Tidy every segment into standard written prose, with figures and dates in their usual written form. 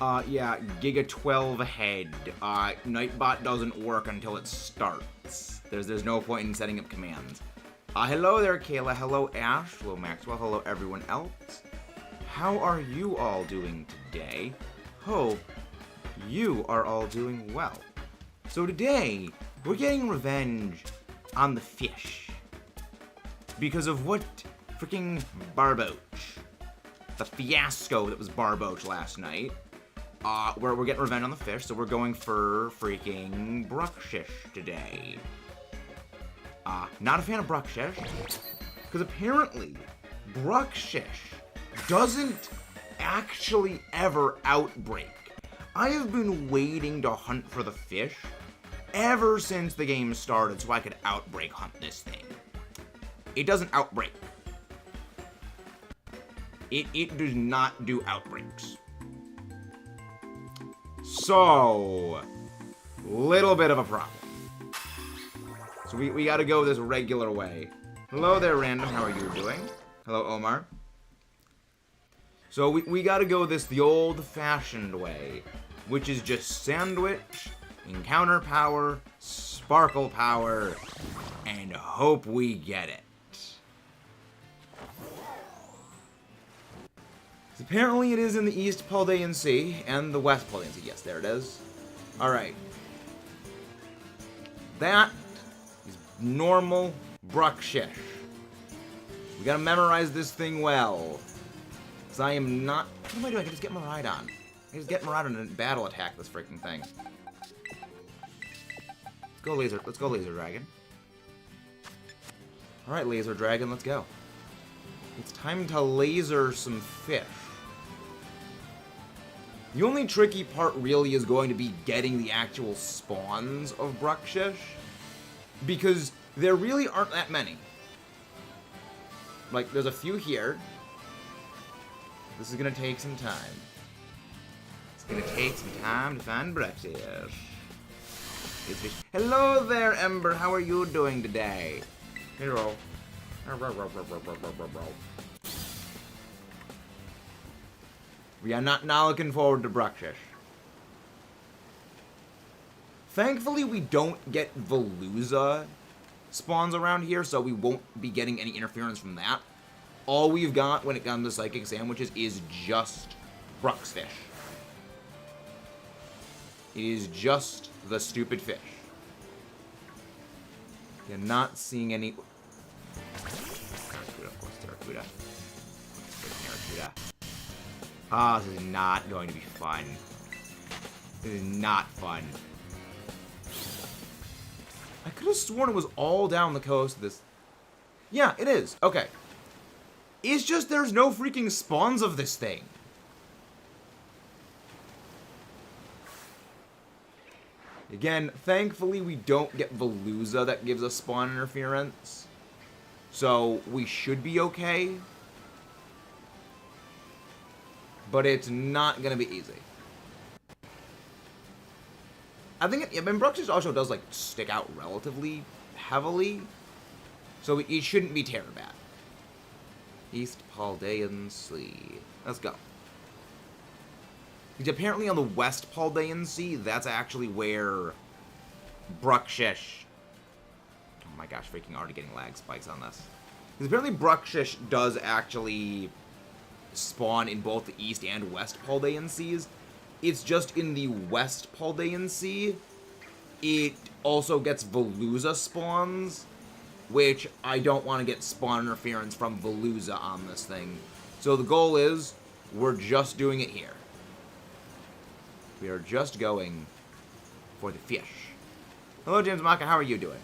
Yeah, Giga 12 ahead. Nightbot doesn't work until it starts. There's no point in setting up commands. Hello there, Kayla. Hello, Ash. Hello, Maxwell. Hello, everyone else. How are you all doing today? Hope you are all doing well. So today, we're getting revenge on the fish. Because of what freaking Barboach. The fiasco that was Barboach last night. We're getting revenge on the fish, so we're going for freaking Bruckshish today. Not a fan of Bruckshish, because apparently Bruckshish doesn't actually ever outbreak. I have been waiting to hunt for the fish ever since the game started so I could outbreak hunt this thing. It doesn't outbreak. It does not do outbreaks. So, little bit of a problem. So we gotta go this regular way. Hello there, Random. How are you doing? Hello, Omar. So we gotta go the old-fashioned way, which is just sandwich, encounter power, sparkle power, and hope we get it. Apparently it is in the East Paldean Sea and the West Paldean Sea. Yes, there it is. Alright. That is normal Bruckshish. We gotta memorize this thing well. Because I am not... What am I doing? I can just get Miraidon. I can just get Miraidon and battle attack this freaking thing. Let's go Laser Dragon. Alright, Laser Dragon, let's go. It's time to laser some fish. The only tricky part really is going to be getting the actual spawns of Bruckshish, because there really aren't that many. Like, there's a few here. This is gonna take some time. It's gonna take some time to find Bruckshish. Hello there, Ember. How are you doing today? Hello. We are not now looking forward to Bruckshish. Thankfully, we don't get Veluza spawns around here, so we won't be getting any interference from that. All we've got when it comes to Psychic Sandwiches is just Bruxfish. It is just the stupid fish. You're not seeing any... Barracuda. Ah, this is not going to be fun. This is not fun. I could have sworn it was all down the coast of this... Yeah, it is. Okay. It's just there's no freaking spawns of this thing. Again, thankfully we don't get Veluza that gives us spawn interference. So, we should be okay. But it's not gonna be easy. I think Bruckshish also does, like, stick out relatively heavily. So it shouldn't be terribly bad. East Paldean Sea. Let's go. Because apparently on the West Paldean Sea, that's actually where Bruckshish... Oh my gosh, freaking already getting lag spikes on this. Because apparently Bruckshish does actually spawn in both the East and West Paldean Seas. It's just in the West Paldean Sea, it also gets Veluza spawns, which I don't want to get spawn interference from Veluza on this thing. So the goal is, we're just doing it here. We are just going for the fish. Hello, James Maka, how are you doing?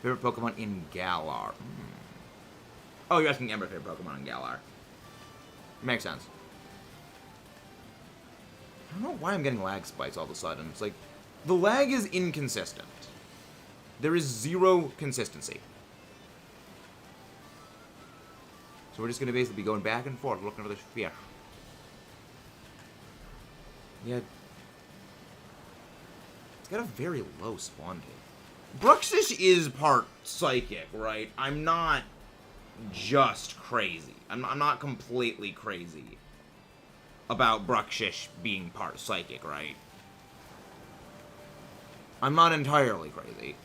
Favorite Pokemon in Galar? Oh, you're asking Ember favorite Pokemon in Galar. Makes sense. I don't know why I'm getting lag spikes all of a sudden. It's like, the lag is inconsistent. There is zero consistency. So we're just going to basically be going back and forth looking for this fish. Yeah. It's got a very low spawn date. Bruckshish is part psychic, right? I'm not just crazy. I'm not completely crazy. about Bruxish being part psychic, right? I'm not entirely crazy.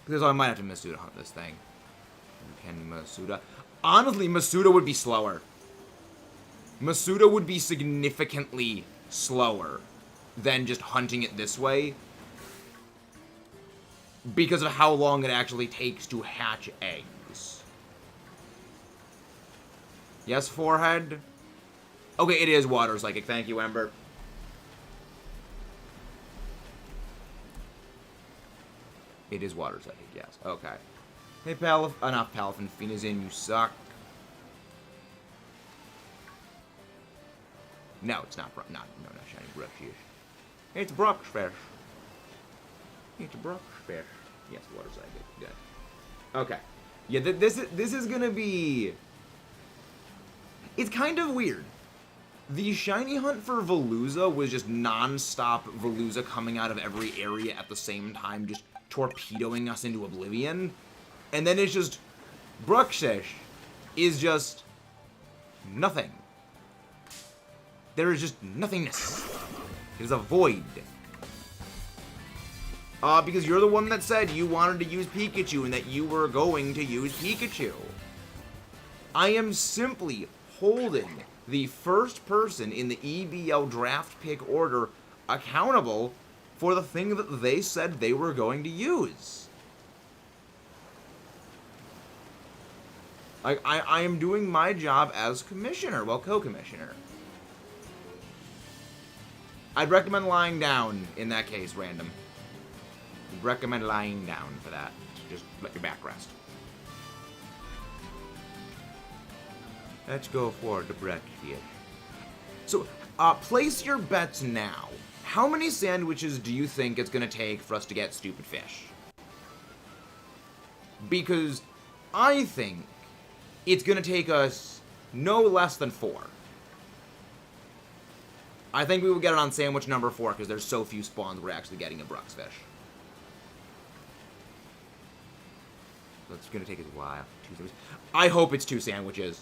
Because I might have to Masuda hunt this thing. Can Masuda? Honestly, Masuda would be slower. Masuda would be significantly slower than just hunting it this way. Because of how long it actually takes to hatch eggs. Yes, forehead? Okay, it is water psychic. Thank you, Ember. It is water psychic, yes. Okay. Hey, not Palafin. Fina's in, you suck. No, it's not. Not shiny Bruxish. It's Bruxish. It's Bruxish. Yes, water psychic. Good. Okay. Yeah, this is gonna be. It's kind of weird. The shiny hunt for Veluza was just non-stop Veluza coming out of every area at the same time, just torpedoing us into oblivion. And then it's just Bruxish is just nothing. There is just nothingness. It is a void. Because you're the one that said you wanted to use Pikachu and that you were going to use Pikachu. I am simply holding the first person in the EBL draft pick order accountable for the thing that they said they were going to use. I am doing my job as commissioner, well, co-commissioner. I'd recommend lying down in that case, random. I'd recommend lying down for that. Just let your back rest. Let's go for the breakfast. So, place your bets now. How many sandwiches do you think it's going to take for us to get Stupid Fish? Because I think it's going to take us no less than 4. I think we will get it on sandwich number 4 because there's so few spawns we're actually getting a Bruxfish. That's going to take us a while. 2 sandwiches. I hope it's 2 sandwiches.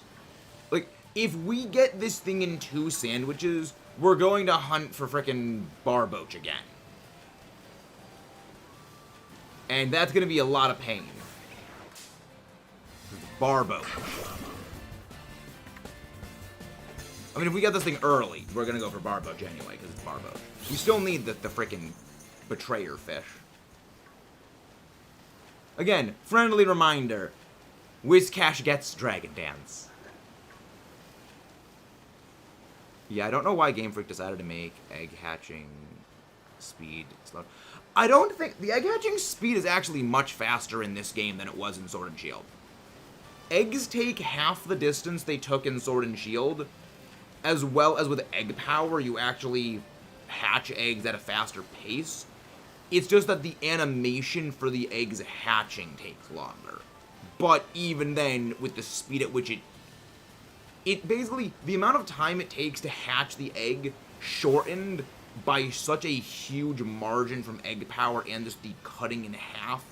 Like, if we get this thing in 2 sandwiches, we're going to hunt for frickin' Barboach again. And that's going to be a lot of pain. Barboach. I mean, if we get this thing early, we're going to go for Barboach anyway, because it's Barboach. You still need the frickin' Betrayer fish. Again, friendly reminder. Whiscash gets Dragon Dance. Yeah, I don't know why Game Freak decided to make egg hatching speed slow. I don't think the egg hatching speed is actually much faster in this game than it was in Sword and Shield. Eggs take half the distance they took in Sword and Shield, as well as with egg power, you actually hatch eggs at a faster pace. It's just that the animation for the eggs hatching takes longer. But even then, with the speed at which it basically, the amount of time it takes to hatch the egg shortened by such a huge margin from egg power and just the cutting in half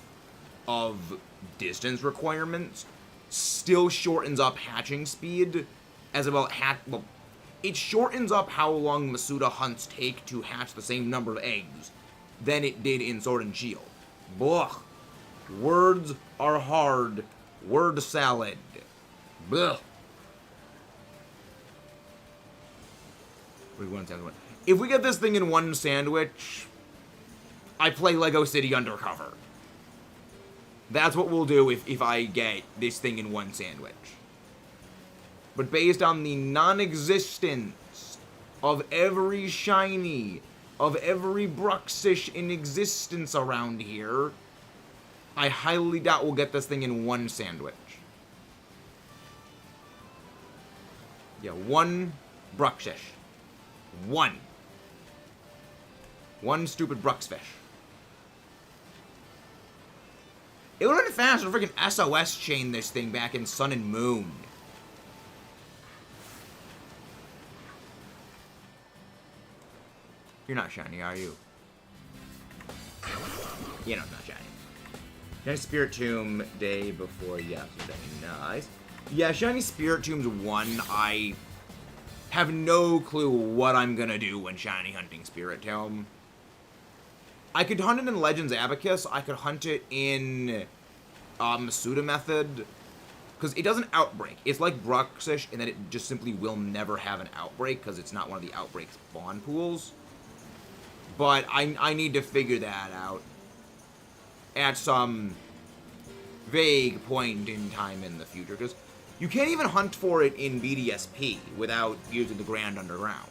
of distance requirements still shortens up hatching speed as well. It shortens up how long Masuda hunts take to hatch the same number of eggs than it did in Sword and Shield. Blech. Words are hard. Word salad. Blech. If we get this thing in 1 sandwich, I play Lego City Undercover. That's what we'll do if I get this thing in 1 sandwich. But based on the non-existence of every shiny, of every Bruxish in existence around here, I highly doubt we'll get this thing in 1 sandwich. Yeah, 1 Bruxish. 1 stupid Bruxfish. It would have been faster to freaking SOS chain this thing back in Sun and Moon. You're not shiny, are you? Yeah, no, it's not shiny. Shiny Spirit Tomb day before yesterday. Nice. Yeah, Shiny Spirit Tomb's one. I have no clue what I'm gonna do when shiny hunting Spirit Tomb. I could hunt it in Legends Abacus. I could hunt it in Masuda Method. Because it doesn't outbreak. It's like Bruxish in that it just simply will never have an outbreak because it's not one of the outbreak spawn pools. But I need to figure that out at some vague point in time in the future. Because you can't even hunt for it in BDSP without using the Grand Underground.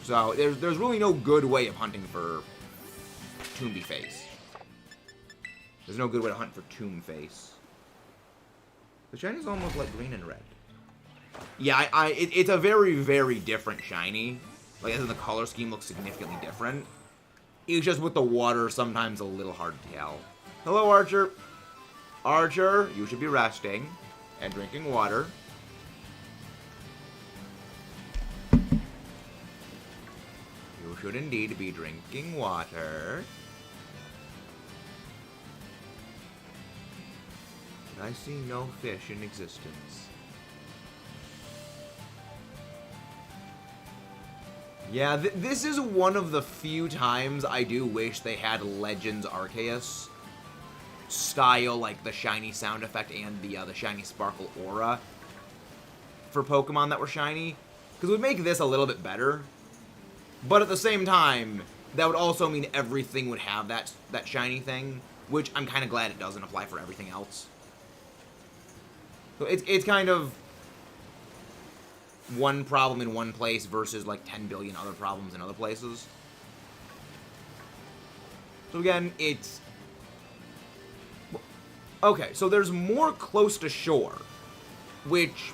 So there's really no good way of hunting for Toomby Face. There's no good way to hunt for Tomb Face. The shiny's almost like green and red. Yeah, it's a very, very different shiny. Like, as in the color scheme looks significantly different. It's just with the water sometimes a little hard to tell. Hello, Archer. Archer, you should be resting and drinking water. You should indeed be drinking water. I see no fish in existence. Yeah, this is one of the few times I do wish they had Legends Arceus style, like the shiny sound effect and the shiny sparkle aura for Pokemon that were shiny. Because it would make this a little bit better. But at the same time, that would also mean everything would have that shiny thing, which I'm kind of glad it doesn't apply for everything else. So it's kind of one problem in one place versus like 10 billion other problems in other places. So again, it's... Okay, so there's more close to shore, which...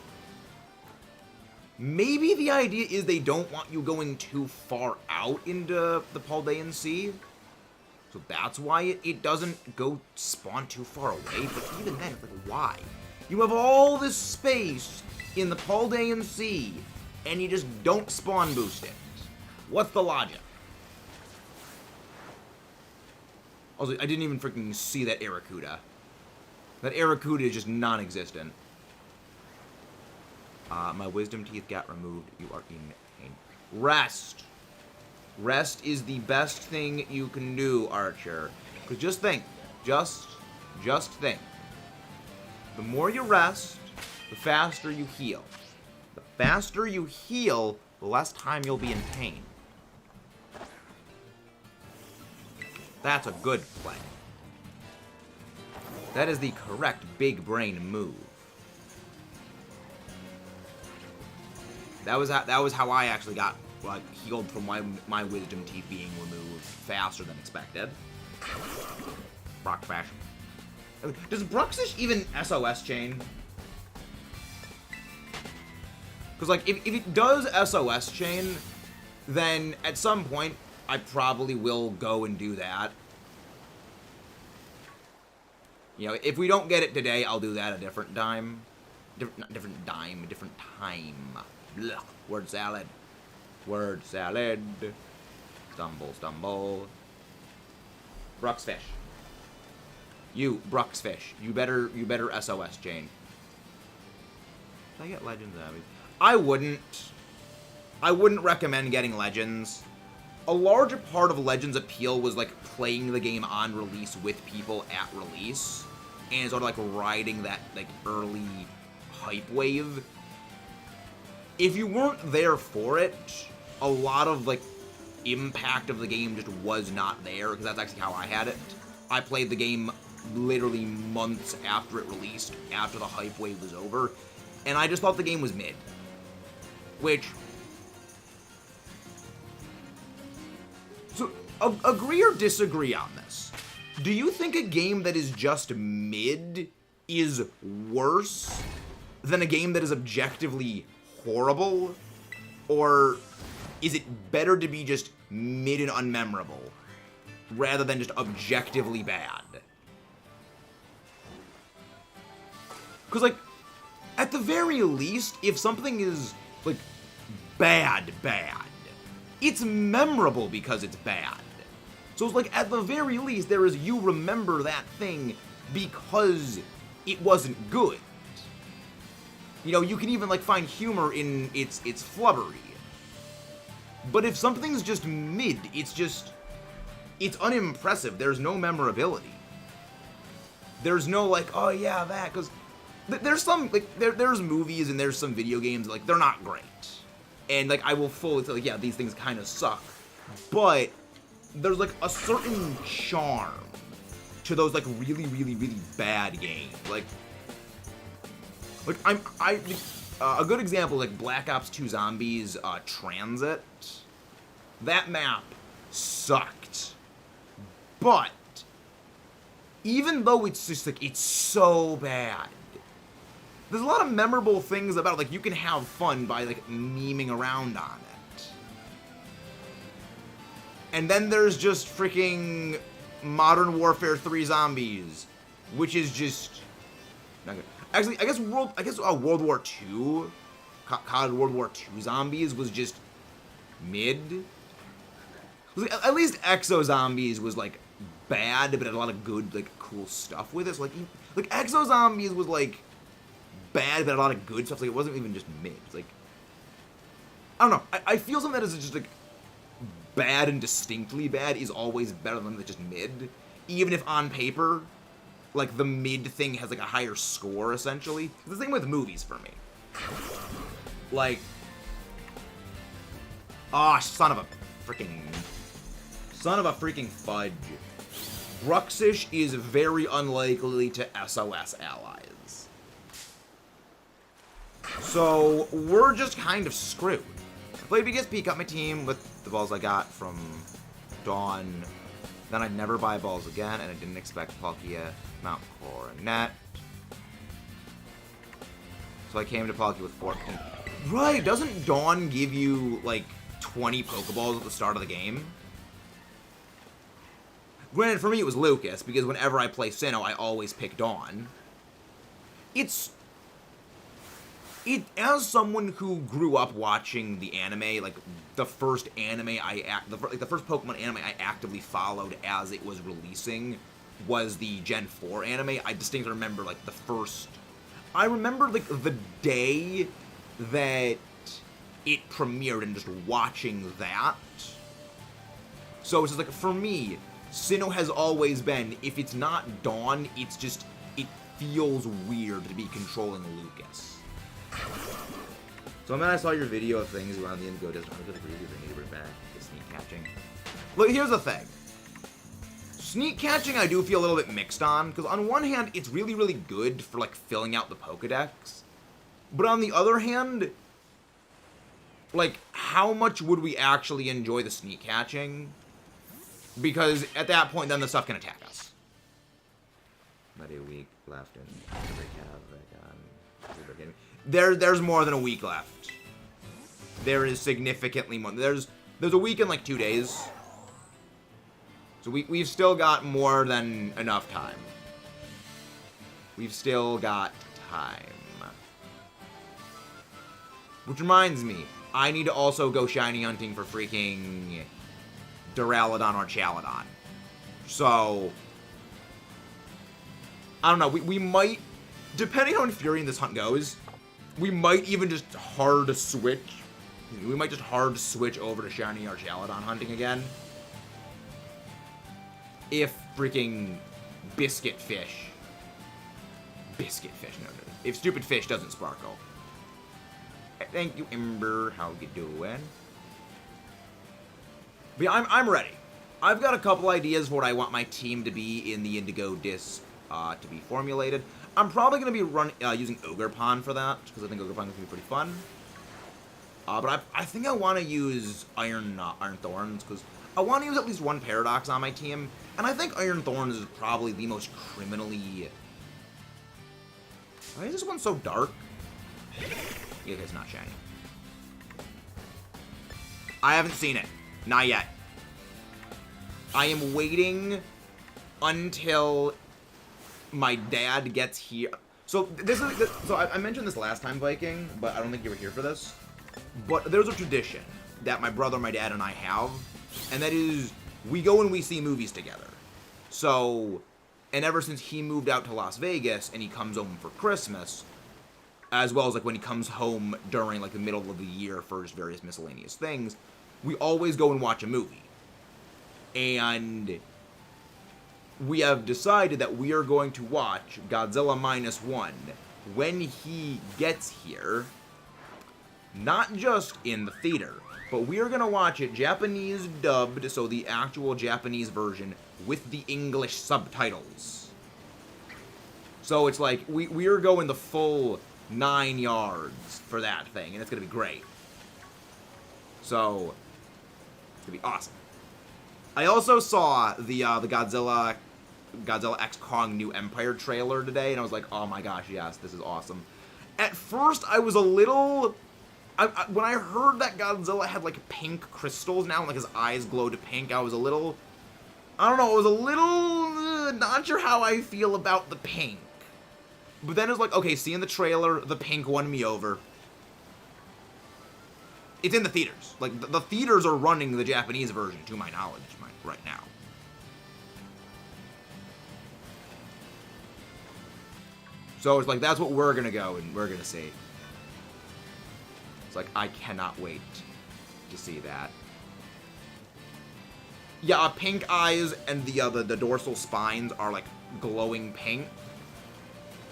Maybe the idea is they don't want you going too far out into the Paldean Sea. So that's why it doesn't go spawn too far away. But even then, like, why? You have all this space in the Paldean Sea, and you just don't spawn boost it. What's the logic? Also, I didn't even freaking see that Arrokuda. That Arrokuda is just non-existent. My wisdom teeth got removed. You are in pain. Rest. Rest is the best thing you can do, Archer. Because just think. Just think. The more you rest, the faster you heal. The faster you heal, the less time you'll be in pain. That's a good play. That is the correct big brain move. That was how I actually got healed from my wisdom teeth being removed faster than expected. Brock Bash. Does Bruxish even SOS chain? Because, like, if it does SOS chain, then at some point, I probably will go and do that. You know, if we don't get it today, I'll do that a different time. Not different dime, a different time. Blah. Word salad. Word salad. Stumble, stumble. Bruxfish. You, Bruxfish. You better SOS chain. Did I get Legends Abby? I wouldn't recommend getting Legends. A large part of Legends' appeal was, like, playing the game on release with people at release. And sort of, like, riding that, like, early hype wave. If you weren't there for it, a lot of, like, impact of the game just was not there, because that's actually how I had it. I played the game literally months after it released, after the hype wave was over, and I just thought the game was mid. Which... So, agree or disagree on this? Do you think a game that is just mid is worse than a game that is objectively horrible? Or is it better to be just mid and unmemorable rather than just objectively bad? Because, like, at the very least, if something is, like, bad, it's memorable because it's bad. So it's like, at the very least, there is you remember that thing because it wasn't good. You know, you can even, like, find humor in its flubbery. But if something's just mid, it's unimpressive. There's no memorability. There's no, like, oh yeah, that, because there's some, like, there's movies and there's some video games, like, they're not great. And, like, I will fully say, like, yeah, these things kind of suck. But there's, like, a certain charm to those, like, really, really, really bad games. Like a good example, like, Black Ops 2 Zombies Transit. That map sucked. But even though it's just, like, it's so bad, there's a lot of memorable things about it. Like, you can have fun by, like, memeing around on it. And then there's just freaking Modern Warfare 3 Zombies, which is just not good. Actually, I guess World War II, COD World War II Zombies was just mid. At least Exo Zombies was, like, bad, but had a lot of good, like, cool stuff with it. So, like Exo Zombies was, like, bad, but had a lot of good stuff. Like, it wasn't even just mid. It's like, I don't know. I feel something that is just, like, bad and distinctly bad is always better than just mid. Even if on paper, like, the mid thing has, like, a higher score, essentially. It's the same with movies for me. Like, son of a freaking fudge. Bruxish is very unlikely to SOS allies. So, we're just kind of screwed. I played BDSP, got my team with the balls I got from Dawn. Then I'd never buy balls again, and I didn't expect Palkia, Mount Coronet. So I came to Palkia with 14. Right, doesn't Dawn give you, like, 20 Pokeballs at the start of the game? Granted, for me it was Lucas, because whenever I play Sinnoh, I always pick Dawn. As someone who grew up watching the anime, like, the first anime the first Pokemon anime I actively followed as it was releasing was the Gen 4 anime. I distinctly remember, like, I remember, like, the day that it premiered and just watching that. So it's just, like, for me, Sinnoh has always been, if it's not Dawn, it feels weird to be controlling Lucas. So then I saw your video of things around the Indigo Desert. I agree with you, they need to bring back the sneak catching. Look, here's the thing. Sneak catching I do feel a little bit mixed on, because on one hand, it's really, really good for, like, filling out the Pokedex. But on the other hand, like, how much would we actually enjoy the sneak catching? Because at that point, then the stuff can attack us. Not a week left in There's more than a week left. There is significantly more. There's a week in, like, 2 days. So we've still got more than enough time. We've still got time. Which reminds me, I need to also go shiny hunting for freaking Duraludon or Chaladon. So, I don't know, we might, depending on how Fury this hunt goes, we might even just hard switch. We might just hard switch over to shiny or Chaladon hunting again. If freaking Biscuit Fish, no, if Stupid Fish doesn't sparkle. Thank you, Ember. How you doing? But yeah, I'm ready. I've got a couple ideas for what I want my team to be in the Indigo disc to be formulated. I'm probably going to be using Ogerpon for that, because I think Ogerpon is going to be pretty fun. But I think I want to use Iron Thorns, because I want to use at least one Paradox on my team, and I think Iron Thorns is probably the most criminally... Why is this one so dark? Yeah, it's not shiny. I haven't seen it. Not yet. I am waiting until my dad gets here. So I mentioned this last time, Viking, but I don't think you were here for this. But there's a tradition that my brother, my dad, and I have, and that is we go and we see movies together. So, and ever since he moved out to Las Vegas and he comes home for Christmas, as well as like when he comes home during like the middle of the year for his various miscellaneous things, we always go and watch a movie. And we have decided that we are going to watch Godzilla -1 when he gets here, not just in the theater, but we are going to watch it Japanese dubbed, so the actual Japanese version with the English subtitles. So it's like, we are going the full 9 yards for that thing, and it's going to be great. So, it's going to be awesome. I also saw the Godzilla X Kong New Empire trailer today, and I was like, oh my gosh, yes, this is awesome. At first, I was a little... when I heard that Godzilla had, like, pink crystals now, and, like, his eyes glowed pink, I was a little... I don't know, I was a little... not sure how I feel about the pink. But then it was like, okay, seeing the trailer, the pink won me over. It's in the theaters. Like, the theaters are running the Japanese version, to my knowledge, right now. So it's like, that's what we're gonna go and we're gonna see. It's like, I cannot wait to see that. Yeah, pink eyes and the dorsal spines are, like, glowing pink.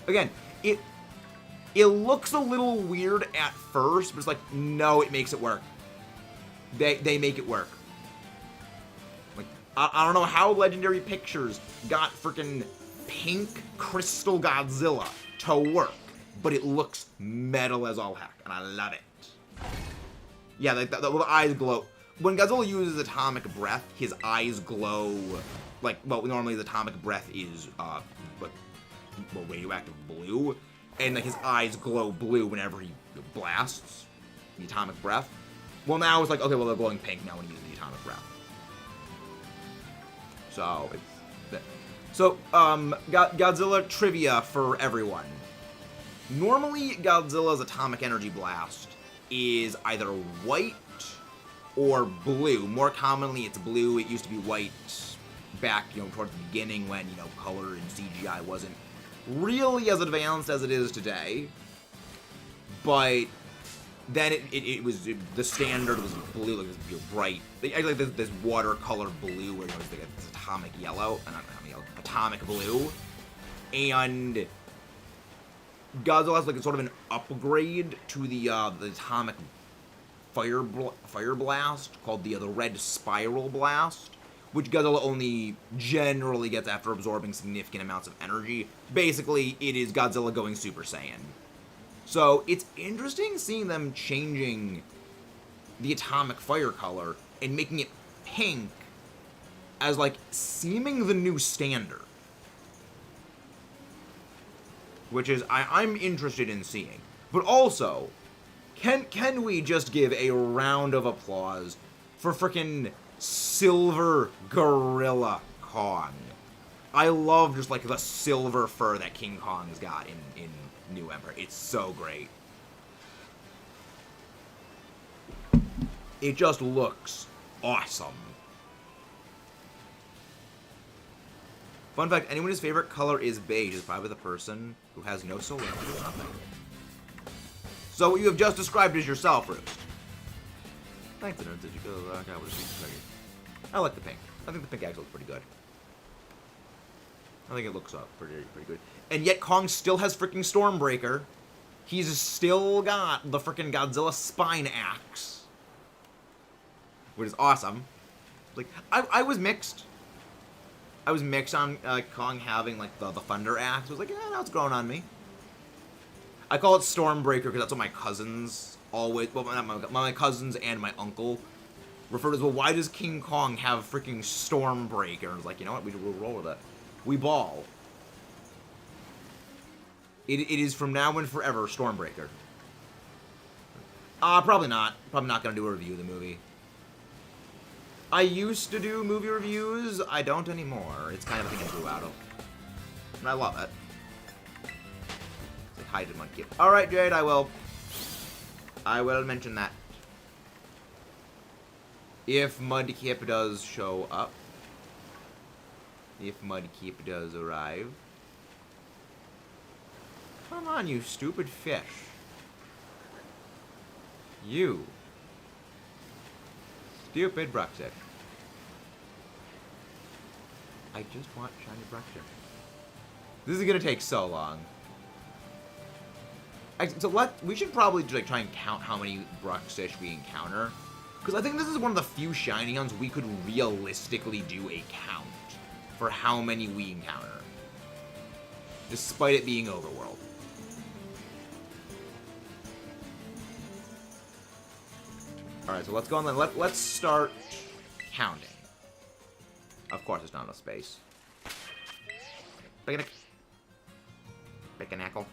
Again, it looks a little weird at first, but it's like, no, it makes it work. They make it work. Like, I don't know how Legendary Pictures got freaking pink crystal Godzilla to work, but it looks metal as all heck, and I love it. Yeah, like the little eyes glow. When Godzilla uses atomic breath, his eyes glow like, well, normally the atomic breath is like, well, radioactive blue, and like his eyes glow blue whenever he blasts the atomic breath. Well, now it's like, okay, well, they're glowing pink now when he uses the atomic breath. So it's Godzilla trivia for everyone. Normally, Godzilla's atomic energy blast is either white or blue. More commonly, it's blue. It used to be white back, towards the beginning when, color and CGI wasn't really as advanced as it is today. But then the standard was blue, like this bright, like this watercolor blue, where it was like this atomic yellow, not atomic yellow, atomic blue, and Godzilla has like a sort of an upgrade to the atomic fire blast called the red spiral blast, which Godzilla only generally gets after absorbing significant amounts of energy. Basically, it is Godzilla going Super Saiyan. So it's interesting seeing them changing the atomic fire color and making it pink as like seeming the new standard. Which is I'm interested in seeing. But also, can we just give a round of applause for frickin' Silver Gorilla Kong? I love just like the silver fur that King Kong's got in New Empire. It's so great. It just looks awesome. Fun fact, anyone whose favorite color is beige is probably the person who has no soul energy or nothing. So what you have just described is yourself, Roost. Thanks, nerds. Did you go? I like the pink. I think the pink actually looks pretty good. I think it looks pretty good. And yet Kong still has freaking Stormbreaker. He's still got the freaking Godzilla spine axe, which is awesome. Like I was mixed. I was mixed on Kong having like the thunder axe. I was like, yeah, now it's growing on me. I call it Stormbreaker because that's what my cousins always, well, not my cousins and my uncle refer to as, well, why does King Kong have freaking Stormbreaker? And I was like, you know what, we'll roll with it. We ball. It is from now and forever Stormbreaker. Probably not. Probably not going to do a review of the movie. I used to do movie reviews. I don't anymore. It's kind of a thing I grew out of. And I love it. Say hi to the monkey. Alright, Jade, I will mention that. If Mudkip does show up. If Mudkip does arrive. Come on, you stupid fish. You. Stupid Bruxish. I just want shiny Bruxish. This is gonna take so long. So we should probably like try and count how many Bruxish we encounter. Because I think this is one of the few shiny ones we could realistically do a count for how many we encounter. Despite it being overworld. Alright, so let's go on then. Let's start counting. Of course, there's not enough space. Picnic. Pickanackle.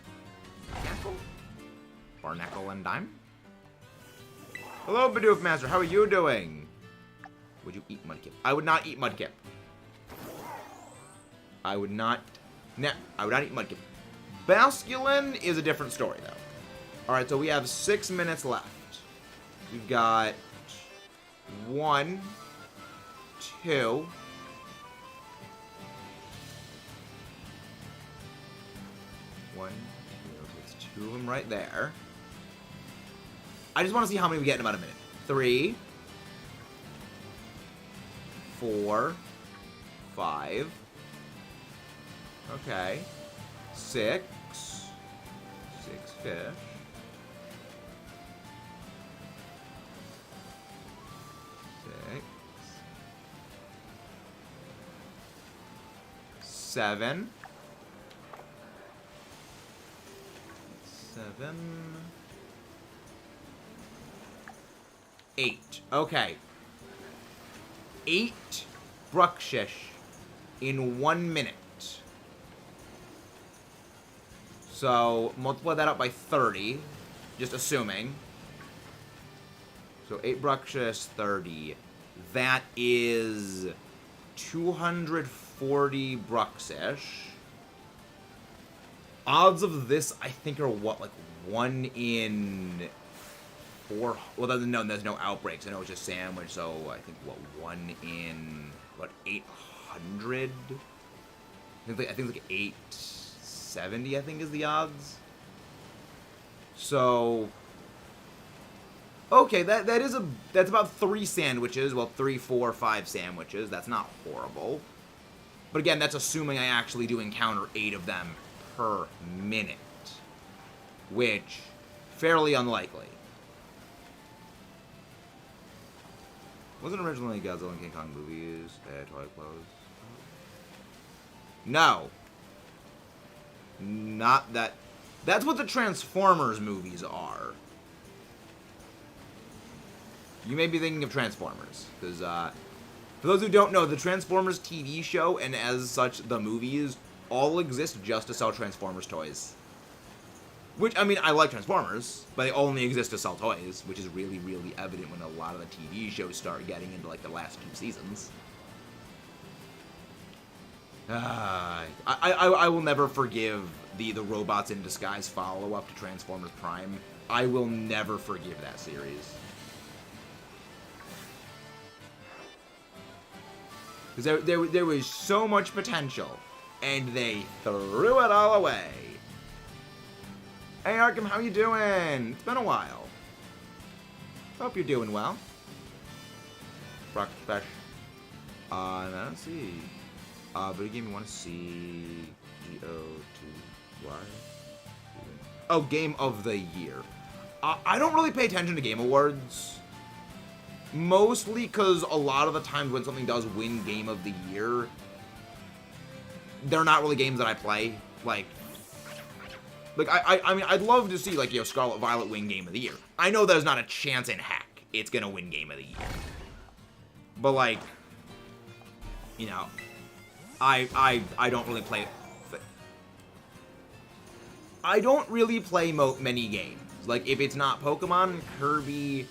Pickanackle? Barnacle and Dime? Hello, Bidoof Master. How are you doing? Would you eat Mudkip? I would not eat Mudkip. I would not... Nah, I would not eat Mudkip. Basculin is a different story, though. Alright, so we have 6 minutes left. We've got 1, 2... One, two, there's 2 of them right there. I just want to see how many we get in about a minute. 3, 4, 5. Okay. 6. 6 fish. 6. 7. 7. 8. Okay. 8 Bruxish in 1 minute. So, multiply that up by 30. Just assuming. So, 8 Bruxish, 30. That is 240 Bruxish. Odds of this, I think, are what, like 1 in 4? Well, no, there's no outbreaks. I know it's just sandwich, so I think, what, 1 in, what, 800? I think like 870, I think, is the odds. So, okay, that's about 3 sandwiches. Well, 3, 4, 5 sandwiches. That's not horrible. But again, that's assuming I actually do encounter 8 of them per minute, which fairly unlikely. Wasn't originally Godzilla and King Kong movies toy clothes? No, not that. That's what the Transformers movies are. You may be thinking of Transformers, because for those who don't know, the Transformers TV show and as such the movies all exist just to sell Transformers toys. Which, I mean, I like Transformers, but they only exist to sell toys, which is really, really evident when a lot of the TV shows start getting into, like, the last 2 seasons. I will never forgive the Robots in Disguise follow-up to Transformers Prime. I will never forgive that series. Because there was so much potential, and they threw it all away. Hey Arkham, how you doing? It's been a while. Hope you're doing well. Brock Special. I don't see. Video game you want to see. GO2Y. Oh, Game of the Year. I don't really pay attention to Game Awards. Mostly because a lot of the times when something does win Game of the Year, they're not really games that I play. Like I mean, I'd love to see, like, you know, Scarlet Violet win Game of the Year. I know there's not a chance in heck it's gonna win Game of the Year. But, like, you know, I don't really play... I don't really play many games. Like, if it's not Pokemon, Kirby,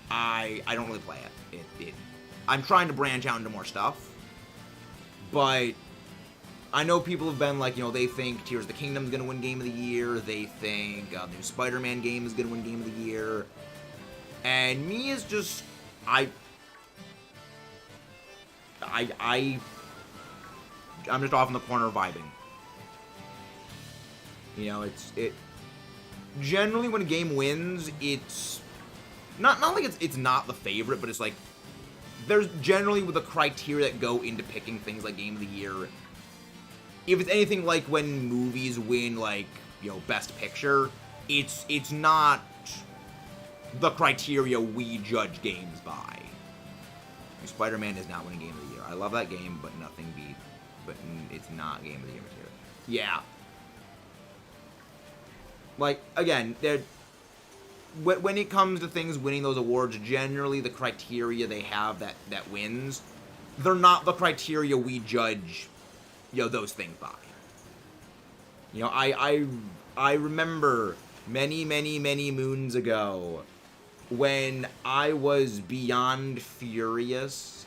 I don't really play it. I'm trying to branch out into more stuff. But I know people have been like, you know, they think Tears of the Kingdom is going to win Game of the Year. They think the new Spider-Man game is going to win Game of the Year. And me is just, I'm just off in the corner vibing. You know, generally when a game wins, it's not like it's not the favorite, but it's like there's generally with the criteria that go into picking things like Game of the Year. If it's anything like when movies win, like, you know, Best Picture, it's not the criteria we judge games by. Spider-Man is not winning Game of the Year. I love that game, but it's not Game of the Year material. Yeah. Like, again, when it comes to things winning those awards, generally the criteria they have that wins, they're not the criteria we judge, you know, those things by. You know, I remember many moons ago when I was beyond furious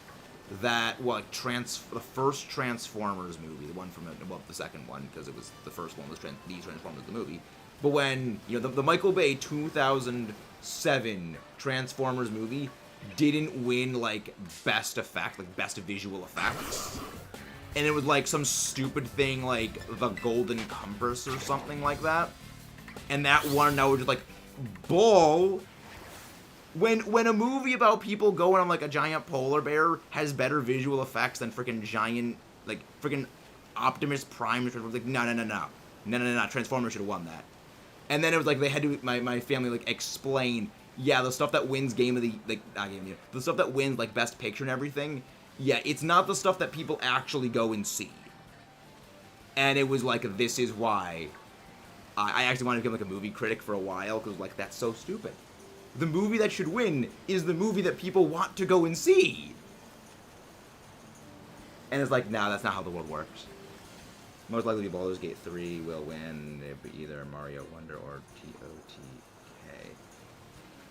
that, well, like, the first Transformers movie, the one from, well, the second one, because it was the first one was these Transformers, the movie. But when, you know, the Michael Bay 2007 Transformers movie didn't win, like, best effect, like, best visual effects. And it was, like, some stupid thing, like, the Golden Compass or something like that. And that one, I was just like, bull. When a movie about people going on, like, a giant polar bear has better visual effects than freaking giant, like, freaking Optimus Prime, like, no. Transformers should have won that. And then it was like they had to, my family, like, explain, yeah, the stuff that wins Game of the, like, not Game of the Year, the stuff that wins, like, Best Picture and everything, yeah, it's not the stuff that people actually go and see. And it was like, this is why I actually wanted to become, like, a movie critic for a while, because, like, that's so stupid. The movie that should win is the movie that people want to go and see. And it's like, nah, that's not how the world works. Most likely Baldur's Gate 3 will win either Mario Wonder or TOTK.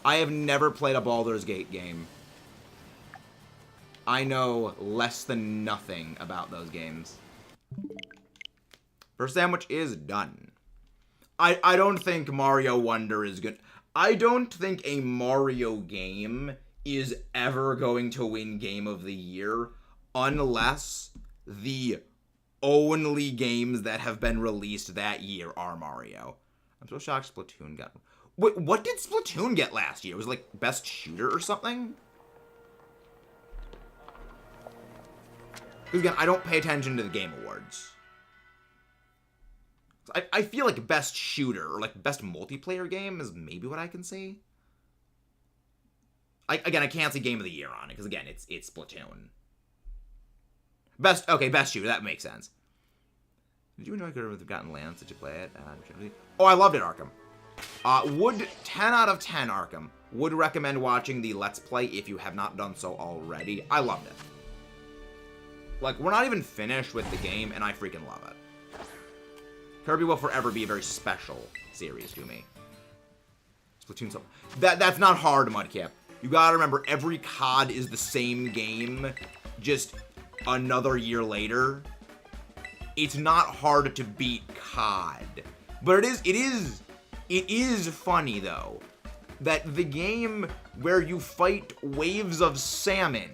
I have never played a Baldur's Gate game. I know less than nothing about those games. First sandwich is done. I don't think Mario Wonder is good. I don't think a Mario game is ever going to win Game of the Year unless the only games that have been released that year are Mario. I'm so shocked Splatoon got... Wait, what did Splatoon get last year? Was it, like, Best Shooter or something? Because, again, I don't pay attention to the Game Awards. I feel like Best Shooter or, like, Best Multiplayer Game is maybe what I can say. Again, I can't say Game of the Year on it, because, again, it's Splatoon. Best Shooter, that makes sense. Did you enjoy Good with Forgotten Lands? Did you play it? Oh, I loved it, Arkham. 10 out of 10, Arkham. Would recommend watching the Let's Play if you have not done so already. I loved it. Like, we're not even finished with the game, and I freaking love it. Kirby will forever be a very special series to me. Splatoon, so that's not hard, Mudkip. You gotta remember, every COD is the same game, just another year later. It's not hard to beat COD. But it is funny, though, that the game where you fight waves of salmon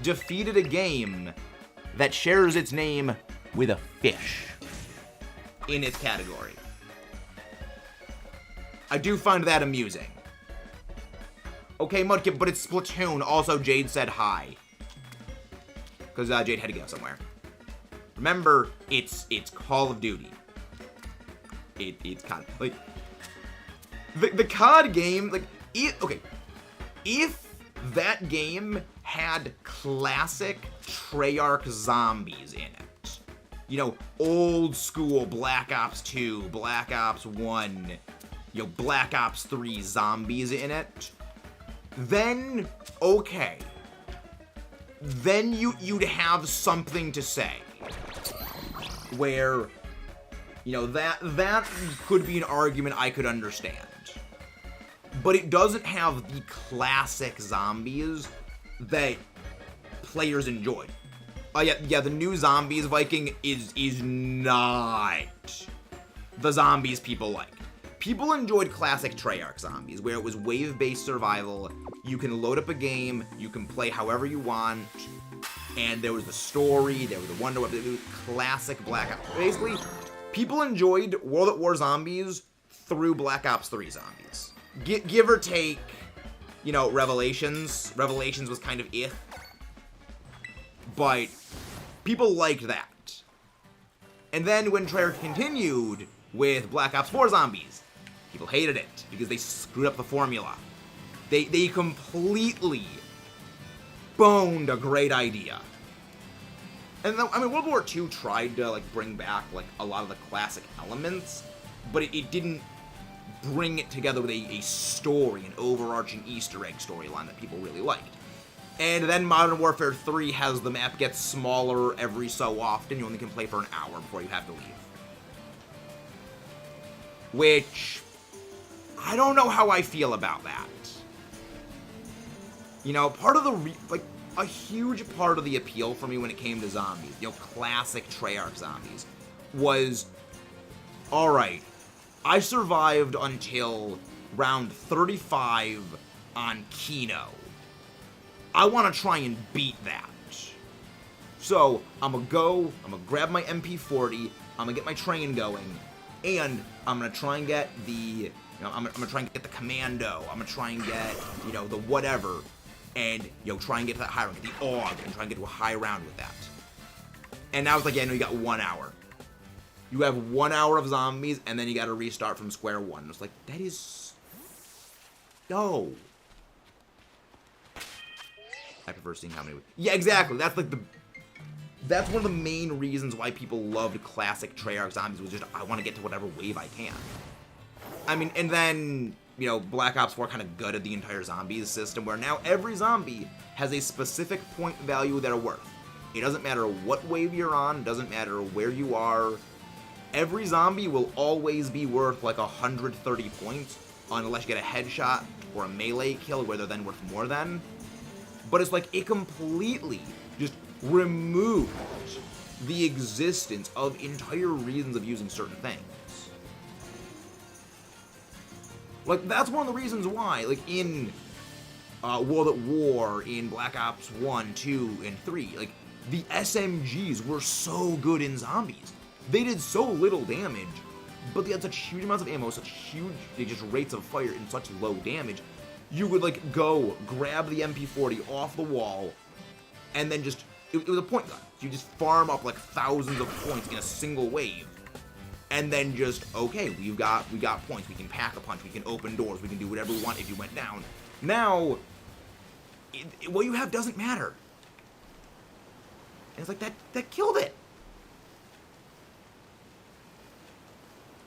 defeated a game that shares its name with a fish in its category. I do find that amusing. Okay, Mudkip, but it's Splatoon. Also, Jade said hi. Because Jade had to go somewhere. Remember, it's Call of Duty. It's COD. Like, the COD game, like, if that game had classic Treyarch zombies in it, you know, old school Black Ops 2, Black Ops 1, you know, Black Ops 3 zombies in it, then, okay. Then you'd have something to say. Where, you know, that could be an argument I could understand. But it doesn't have the classic zombies that players enjoy. Yeah, the new Zombies Viking is not the zombies people like. People enjoyed classic Treyarch zombies, where it was wave-based survival. You can load up a game, you can play however you want. And there was the story, there was the Wonder Weapon, it was classic Black Ops. Basically, people enjoyed World at War Zombies through Black Ops 3 Zombies. Give or take, you know, Revelations. Revelations was kind of but people liked that. And then when Treyarch continued with Black Ops 4 Zombies, people hated it because they screwed up the formula. They completely boned a great idea. And I mean, World War II tried to like bring back like a lot of the classic elements, but it didn't bring it together with a story, an overarching Easter egg storyline that people really liked. And then Modern Warfare 3 has the map get smaller every so often. You only can play for an hour before you have to leave. Which, I don't know how I feel about that. You know, part of the, a huge part of the appeal for me when it came to zombies, you know, classic Treyarch zombies, was, alright, I survived until round 35 on Kino. I want to try and beat that. So, I'm gonna grab my MP40, I'm gonna get my train going, and I'm gonna try and get the, I'm gonna try and get the commando, I'm gonna try and get, the whatever, and, try and get to that high round, get the AUG, and try and get to a high round with that. And now it's like, you got 1 hour. You have 1 hour of zombies, and then you gotta restart from square one. It's like, that is... No. I prefer seeing how many... Yeah, exactly. That's like that's one of the main reasons why people loved classic Treyarch zombies, was just, I want to get to whatever wave I can. I mean, and then, Black Ops 4 kind of gutted the entire zombies system, where now every zombie has a specific point value they're worth. It doesn't matter what wave you're on, it doesn't matter where you are. Every zombie will always be worth like 130 points, unless you get a headshot or a melee kill, where they're then worth more than. But it's like, it completely just removes the existence of entire reasons of using certain things. Like, that's one of the reasons why, like, in World at War, in Black Ops 1, 2, and 3, like, the SMGs were so good in zombies. They did so little damage, but they had such huge amounts of ammo, such huge just rates of fire, and such low damage. You would, like, go grab the MP40 off the wall, and then just, it was a point gun. So you just farm up, like, thousands of points in a single wave. And then just, okay, we got points. We can pack a punch. We can open doors. We can do whatever we want if you went down. Now, what you have doesn't matter. And it's like, that killed it.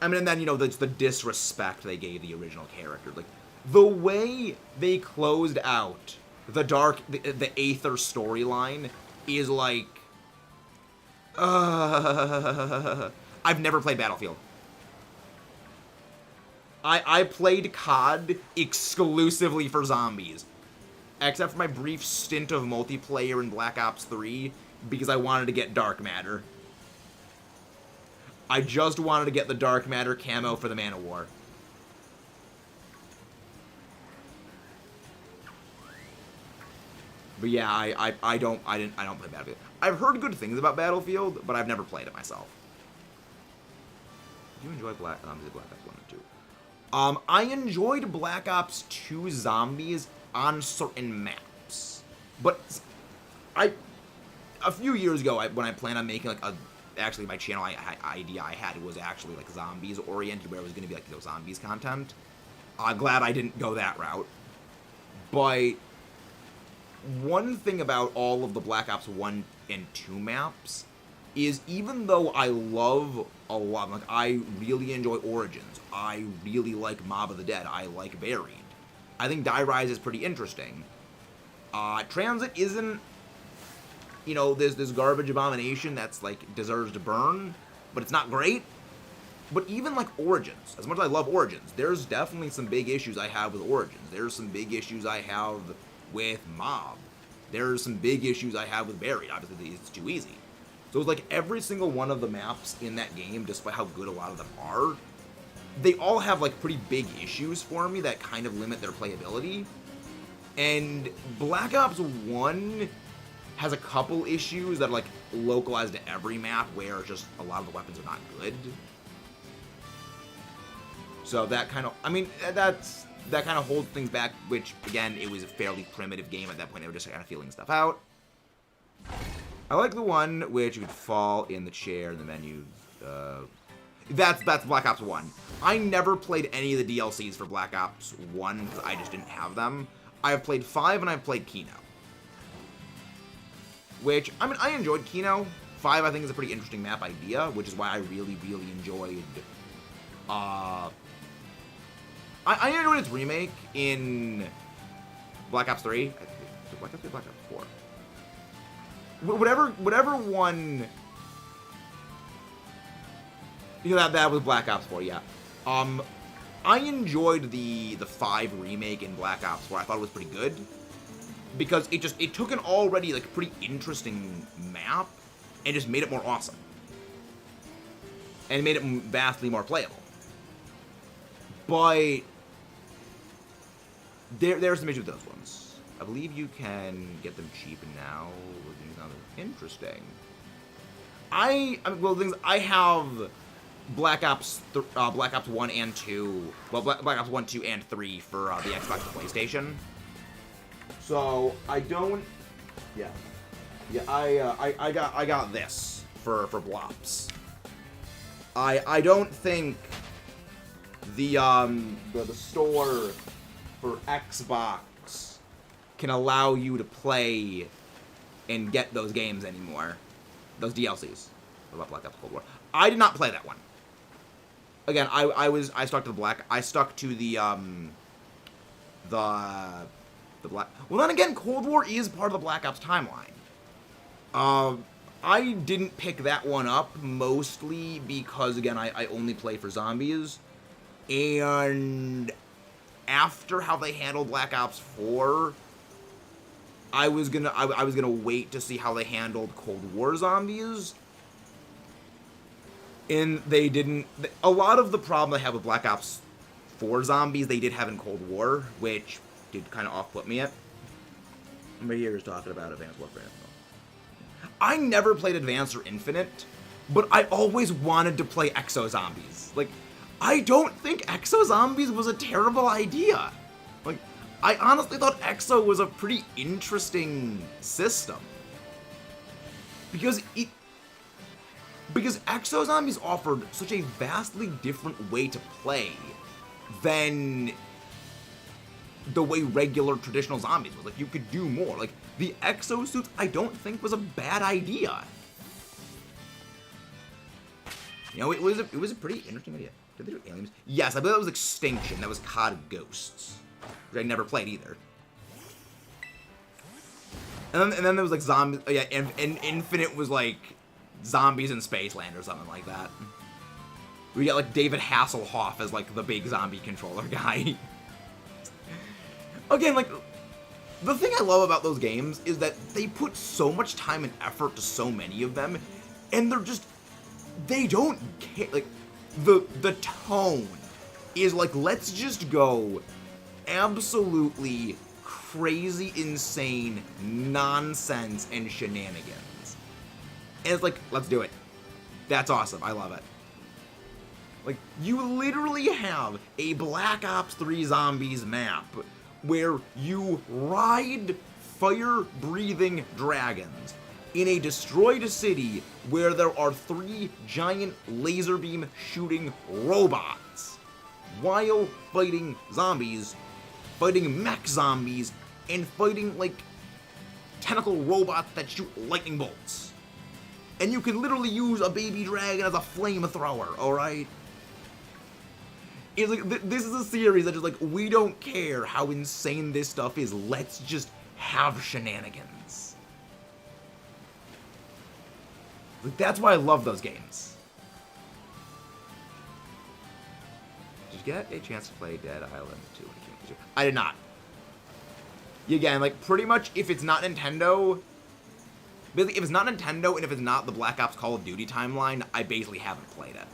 I mean, and then, the disrespect they gave the original character. Like, the way they closed out the Aether storyline is like, I've never played Battlefield. I played COD exclusively for zombies. Except for my brief stint of multiplayer in Black Ops 3, because I wanted to get Dark Matter. I just wanted to get the Dark Matter camo for the Man of War. But yeah, I don't play Battlefield. I've heard good things about Battlefield, but I've never played it myself. Do you enjoy Black Ops 1 and 2? I enjoyed Black Ops 2 Zombies on certain maps. But a few years ago, when I planned on making like actually my channel idea I had was actually like zombies oriented, where it was going to be like zombies content. I'm glad I didn't go that route. But one thing about all of the Black Ops 1 and 2 maps is, even though I love a lot, like, I really enjoy Origins, I really like Mob of the Dead, I like Buried, I think Die Rise is pretty interesting. Transit isn't, there's this garbage abomination that's, like, deserves to burn, but it's not great. But even, like, Origins, as much as I love Origins, there's definitely some big issues I have with Origins. There's some big issues I have with Mob. There's some big issues I have with Buried. Obviously, it's too easy. So it's like every single one of the maps in that game, despite how good a lot of them are, they all have like pretty big issues for me that kind of limit their playability. And Black Ops 1 has a couple issues that are like localized to every map where just a lot of the weapons are not good. So that kind of, I mean, that kind of holds things back, which, again, it was a fairly primitive game at that point. They were just kind of feeling stuff out. I like the one which you could fall in the chair in the menu. That's Black Ops 1. I never played any of the DLCs for Black Ops 1 because I just didn't have them. I have played 5 and I've played Kino. Which, I mean, I enjoyed Kino. 5, I think, is a pretty interesting map idea, which is why I really, really enjoyed... I enjoyed its remake in Black Ops 3. Black Ops 3, Black Ops 4. Whatever one... You know, that was Black Ops 4, yeah. I enjoyed the 5 remake in Black Ops 4. I thought it was pretty good. Because it took an already, like, pretty interesting map and just made it more awesome. And made it vastly more playable. But there's some issues with those ones. I believe you can get them cheap now. Interesting. Well, things I have Black Ops 1 and 2. Well, Black Ops 1, 2, and 3 for the Xbox and PlayStation. So I don't. Yeah. I got this for Blops. I don't think the store for Xbox can allow you to play and get those games anymore. Those DLCs. About Black Ops Cold War. I did not play that one. Again, I stuck to the Black... Well, then again, Cold War is part of the Black Ops timeline. I didn't pick that one up, mostly because, again, I only play for zombies. And after how they handled Black Ops 4, I was gonna wait to see how they handled Cold War zombies. And they didn't... A lot of the problem I have with Black Ops 4 zombies, they did have in Cold War, which... did kind of off-put me at. My ears talking about Advanced Warfare. I never played Advanced or Infinite, but I always wanted to play Exo Zombies. Like, I don't think Exo Zombies was a terrible idea. Like, I honestly thought Exo was a pretty interesting system. Because Exo Zombies offered such a vastly different way to play than the way regular traditional zombies was. Like, you could do more. Like, the exosuits, I don't think was a bad idea. You know, it was a pretty interesting idea. Did they do aliens? Yes, I believe that was Extinction. That was COD Ghosts, which I never played either. And then there was like zombies. Oh, yeah, and Infinite was like Zombies in Spaceland or something like that. We got like David Hasselhoff as like the big zombie controller guy. Again, like, the thing I love about those games is that they put so much time and effort to so many of them, and they don't care. Like, the tone is like, let's just go absolutely crazy, insane nonsense and shenanigans. And it's like, let's do it. That's awesome. I love it. Like, you literally have a Black Ops 3 Zombies map where you ride fire-breathing dragons in a destroyed city where there are 3 giant laser beam shooting robots while fighting zombies, fighting mech zombies, and fighting, like, tentacle robots that shoot lightning bolts. And you can literally use a baby dragon as a flamethrower, alright? It's like, this is a series that just like, we don't care how insane this stuff is, let's just have shenanigans. Like, that's why I love those games. Did you get a chance to play Dead Island 2? I did not. Again, like, pretty much, if it's not Nintendo, basically, if it's not Nintendo and if it's not the Black Ops Call of Duty timeline, I basically haven't played it.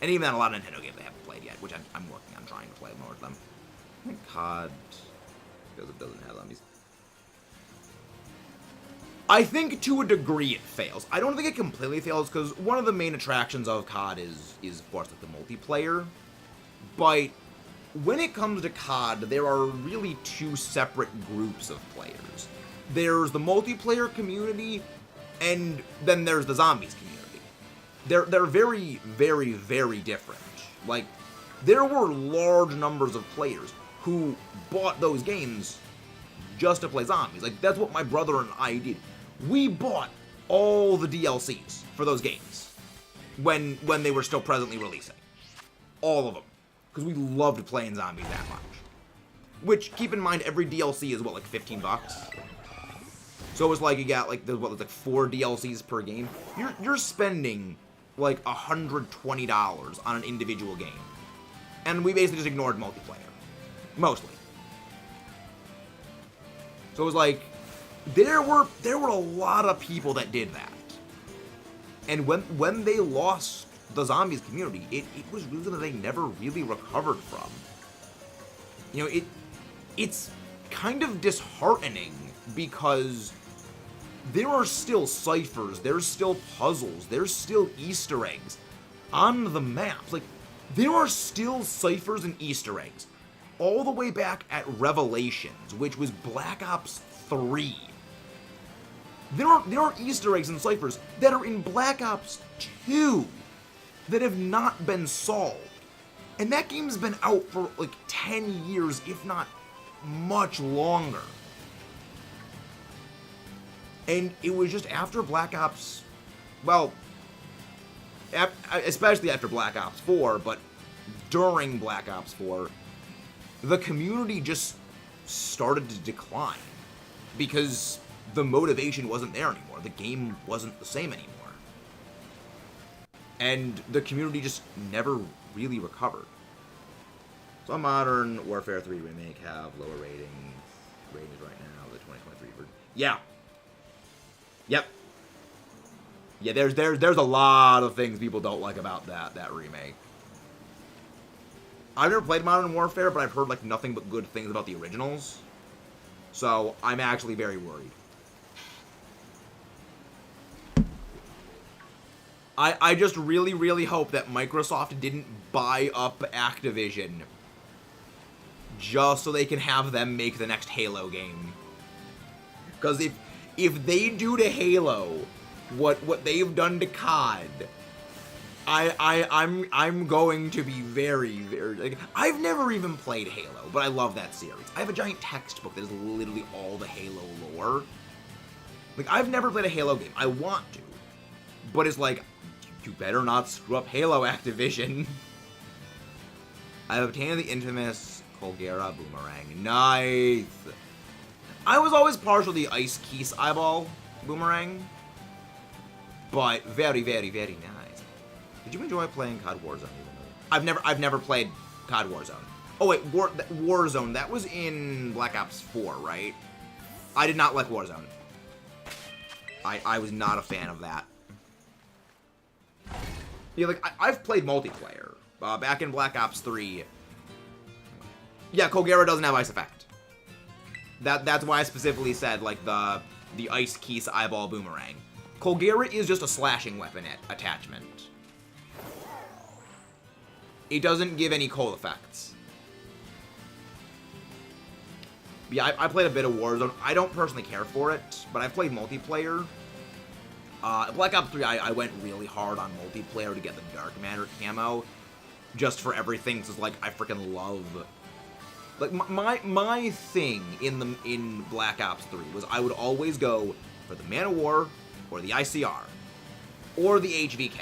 And even then, a lot of Nintendo games I haven't played yet, which I'm working on trying to play more of them. I think COD, because it doesn't have zombies. I think to a degree it fails. I don't think it completely fails, because one of the main attractions of COD is of course, like, the multiplayer. But when it comes to COD, there are really two separate groups of players. There's the multiplayer community, and then there's the zombies community. They're very, very, very different. Like, there were large numbers of players who bought those games just to play zombies. Like, that's what my brother and I did. We bought all the DLCs for those games when they were still presently releasing. All of them. Because we loved playing zombies that much. Which, keep in mind, every DLC is, what, like $15? So it was like, you got, like, like 4 DLCs per game. You're spending, like, $120 on an individual game. And we basically just ignored multiplayer. Mostly. So it was like, there were a lot of people that did that. And when they lost the zombies community, it was really something they never really recovered from. You know, it's kind of disheartening, because there are still ciphers, there's still puzzles, there's still Easter eggs on the maps. Like, there are still ciphers and Easter eggs all the way back at Revelations, which was Black Ops 3. There are Easter eggs and ciphers that are in Black Ops 2 that have not been solved. And that game's been out for like 10 years, if not much longer. And it was just after Black Ops, well, especially after Black Ops 4, but during Black Ops 4, the community just started to decline. Because the motivation wasn't there anymore. The game wasn't the same anymore. And the community just never really recovered. So Modern Warfare 3 Remake have lower ratings right now, the 2023 version. Yeah. Yep. Yeah, there's a lot of things people don't like about that remake. I've never played Modern Warfare, but I've heard like nothing but good things about the originals. So I'm actually very worried. I just really, really hope that Microsoft didn't buy up Activision just so they can have them make the next Halo game. Because if they do to Halo what they've done to COD, I'm going to be very, very... Like, I've never even played Halo, but I love that series. I have a giant textbook that is literally all the Halo lore. Like, I've never played a Halo game. I want to. But it's like, you better not screw up Halo, Activision. I've obtained the infamous Colgera Boomerang. Nice! I was always partial to the Ice Keese Eyeball Boomerang. But very, very, very nice. Did you enjoy playing COD Warzone? I've never played COD Warzone. Oh wait, Warzone, that was in Black Ops 4, right? I did not like Warzone. I was not a fan of that. Yeah, like, I've played multiplayer. Back in Black Ops 3. Yeah, Colgera doesn't have ice effect. That's why I specifically said, like, the Ice Keese Eyeball Boomerang. Colgera is just a slashing weapon attachment. It doesn't give any cold effects. Yeah, I played a bit of Warzone. I don't personally care for it, but I've played multiplayer. Black Ops 3, I went really hard on multiplayer to get the Dark Matter camo. Just for everything, because, like, I freaking love... Like, my thing in Black Ops 3 was I would always go for the Man of War, or the ICR, or the HVK.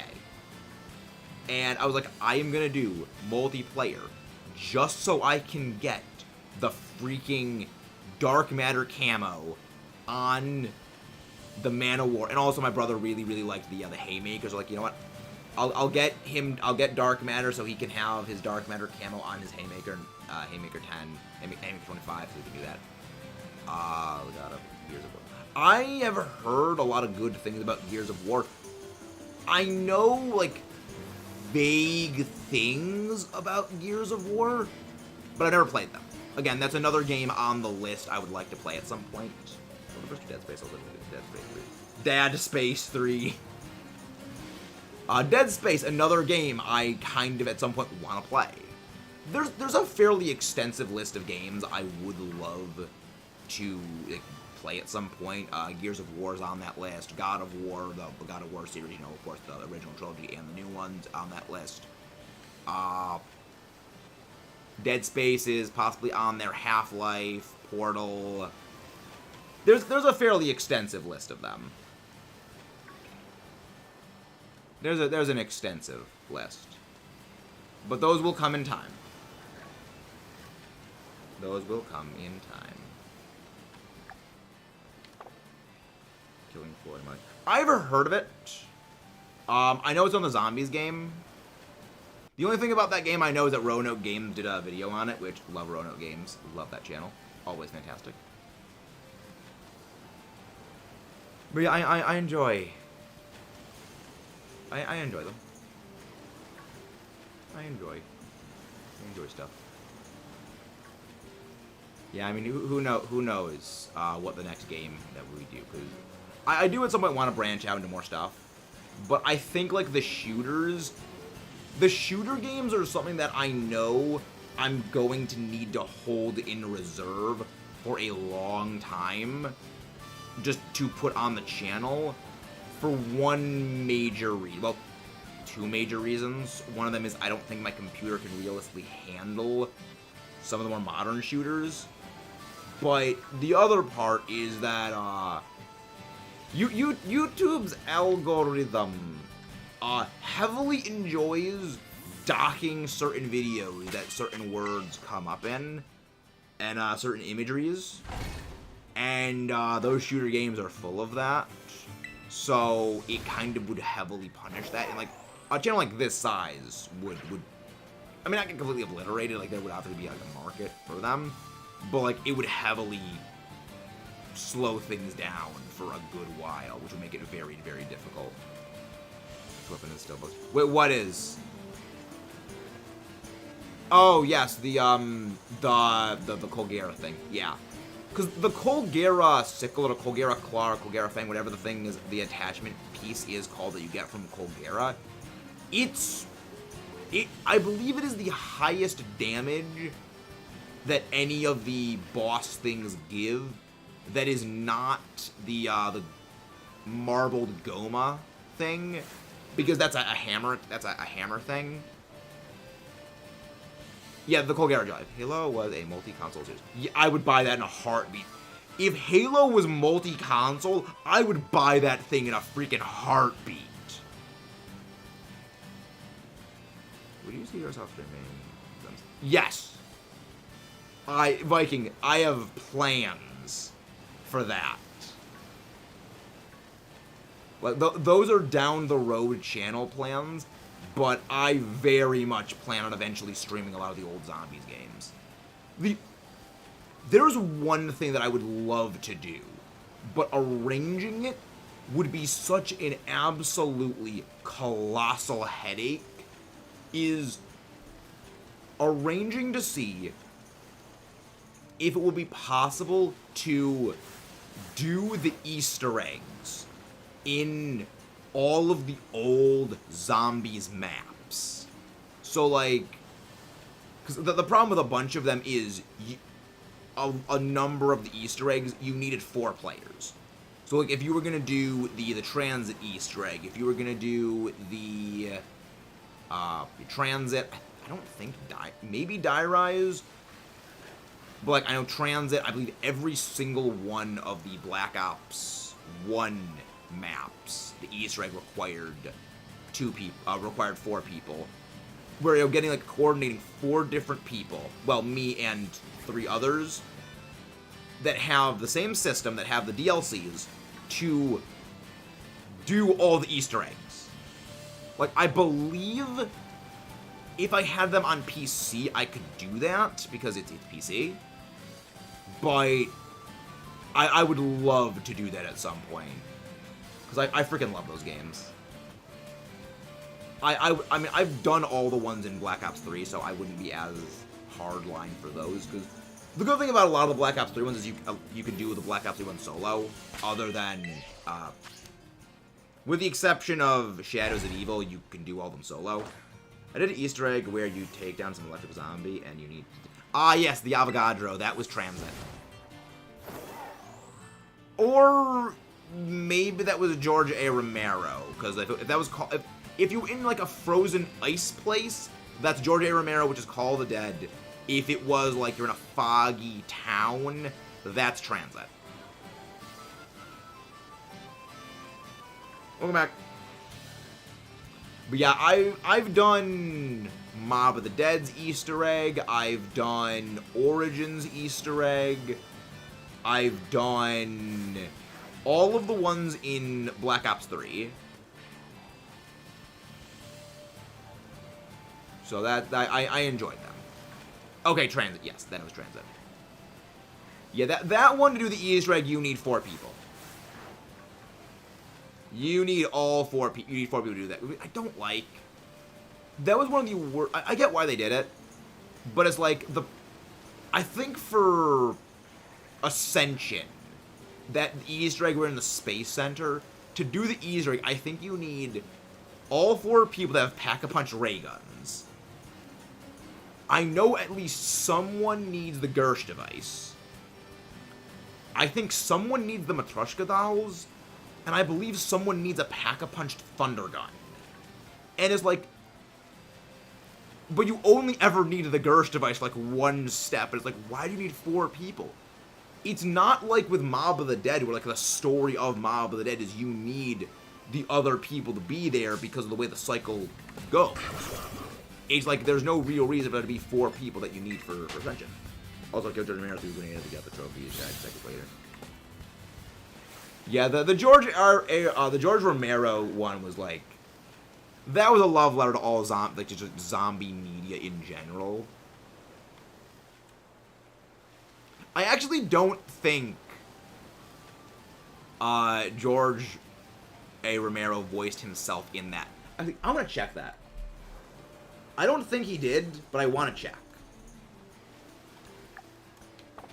And I was like, I am gonna do multiplayer just so I can get the freaking Dark Matter camo on the Man of War. And also my brother really, really liked the Haymakers. Like, you know what? I'll get Dark Matter so he can have his Dark Matter camo on his Haymaker, Haymaker 10, Haymaker 25, so he can do that. We got a Gears of War. I have heard a lot of good things about Gears of War. I know, like, vague things about Gears of War, but I never played them. Again, that's another game on the list I would like to play at some point over first Dead Space, also Dead Space 3. Dead Space 3. Dead Space, another game I kind of at some point want to play. There's a fairly extensive list of games I would love to play at some point. Gears of War is on that list. God of War, the God of War series, you know, of course, the original trilogy and the new ones on that list. Dead Space is possibly on there. Half-Life, Portal. There's a fairly extensive list of them. There's an extensive list. But those will come in time. Those will come in time. Killing Floyd Mike. I ever heard of it. I know it's on the Zombies game. The only thing about that game I know is that Roanoke Games did a video on it, which love Roanoke Games. Love that channel. Always fantastic. But yeah, I enjoy. I enjoy them. I enjoy stuff. Yeah, I mean, who knows what the next game that we do? Because I do at some point want to branch out into more stuff, but I think like the shooter games are something that I know I'm going to need to hold in reserve for a long time, just to put on the channel for one major reason. Well, two major reasons. One of them is I don't think my computer can realistically handle some of the more modern shooters. But the other part is that YouTube's algorithm heavily enjoys docking certain videos that certain words come up in and certain imageries. And those shooter games are full of that. So it kind of would heavily punish that. And like a channel like this size would I mean, not get completely obliterated, like there would have to be like a market for them. But like it would heavily slow things down for a good while, which would make it very, very difficult. Weapon is still. Wait, what is? Oh yes, the Colgera thing. Yeah, because the Colgera sickle or Colgera claw or Colgera fang, whatever the thing is, the attachment piece is called that you get from Colgera. I believe it is the highest damage that any of the boss things give that is not the marbled Goma thing, because that's a hammer. That's a hammer thing. Yeah, the Colgera Drive. Halo was a multi-console series. Yeah, I would buy that in a heartbeat. If Halo was multi-console, I would buy that thing in a freaking heartbeat. Would you see yourself streaming? Yes. Viking, I have plans for that. Like those are down the road channel plans, but I very much plan on eventually streaming a lot of the old Zombies games. There's one thing that I would love to do, but arranging it would be such an absolutely colossal headache, is arranging to see if it would be possible to do the Easter eggs in all of the old Zombies maps. So, like, because the problem with a bunch of them is a number of the Easter eggs, you needed 4 players. So, like, if you were going to do the transit Easter egg, if you were going to do the transit, I don't think maybe Die Rise. But, like, I know Transit, I believe every single one of the Black Ops 1 maps, the Easter egg required 4 people. Where you're getting, like, coordinating 4 different people, well, me and 3 others, that have the same system, that have the DLCs, to do all the Easter eggs. Like, I believe if I had them on PC, I could do that, because it's PC. But I would love to do that at some point, because I freaking love those games. I mean, I've done all the ones in Black Ops 3, so I wouldn't be as hardline for those, because The good thing about a lot of the Black Ops 3 ones is you can do the Black Ops 3 one solo, other than, with the exception of Shadows of Evil, you can do all of them solo. I did an Easter egg where you take down some electric zombie and you need... Ah, yes, the Avogadro. That was Transit. Or maybe that was George A. Romero, because if that was called... If you're in, like, a frozen ice place, that's George A. Romero, which is Call of the Dead. If it was, like, you're in a foggy town, that's Transit. Welcome back. But yeah, I've done Mob of the Dead's Easter egg. I've done Origins Easter egg. I've done all of the ones in Black Ops 3. So I enjoyed them. Okay, Transit. Yes, then it was Transit. Yeah, that one to do the Easter egg, you need 4 people. You need all 4 people. You need 4 people to do that. I don't like... That was one of the worst... I get why they did it. But it's like I think for Ascension, that Easter egg were in the Space Center, to do the Easter egg, I think you need all 4 people that have Pack-a-Punch ray guns. I know at least someone needs the Gersh device. I think someone needs the Matryoshka dolls. And I believe someone needs a Pack-a-Punched Thunder Gun. And it's like... But you only ever needed the Gersh device like one step. And it's like, why do you need 4 people? It's not like with Mob of the Dead, where like the story of Mob of the Dead is you need the other people to be there because of the way the cycle goes. It's like there's no real reason for there to be 4 people that you need for Ascension. Also, kill George Romero through grenade to get the trophy. He died seconds later. Yeah, the George Romero one was like, that was a love letter to all just zombie media in general. I actually don't think George A. Romero voiced himself in that. I'm gonna check that. I don't think he did, but I want to check.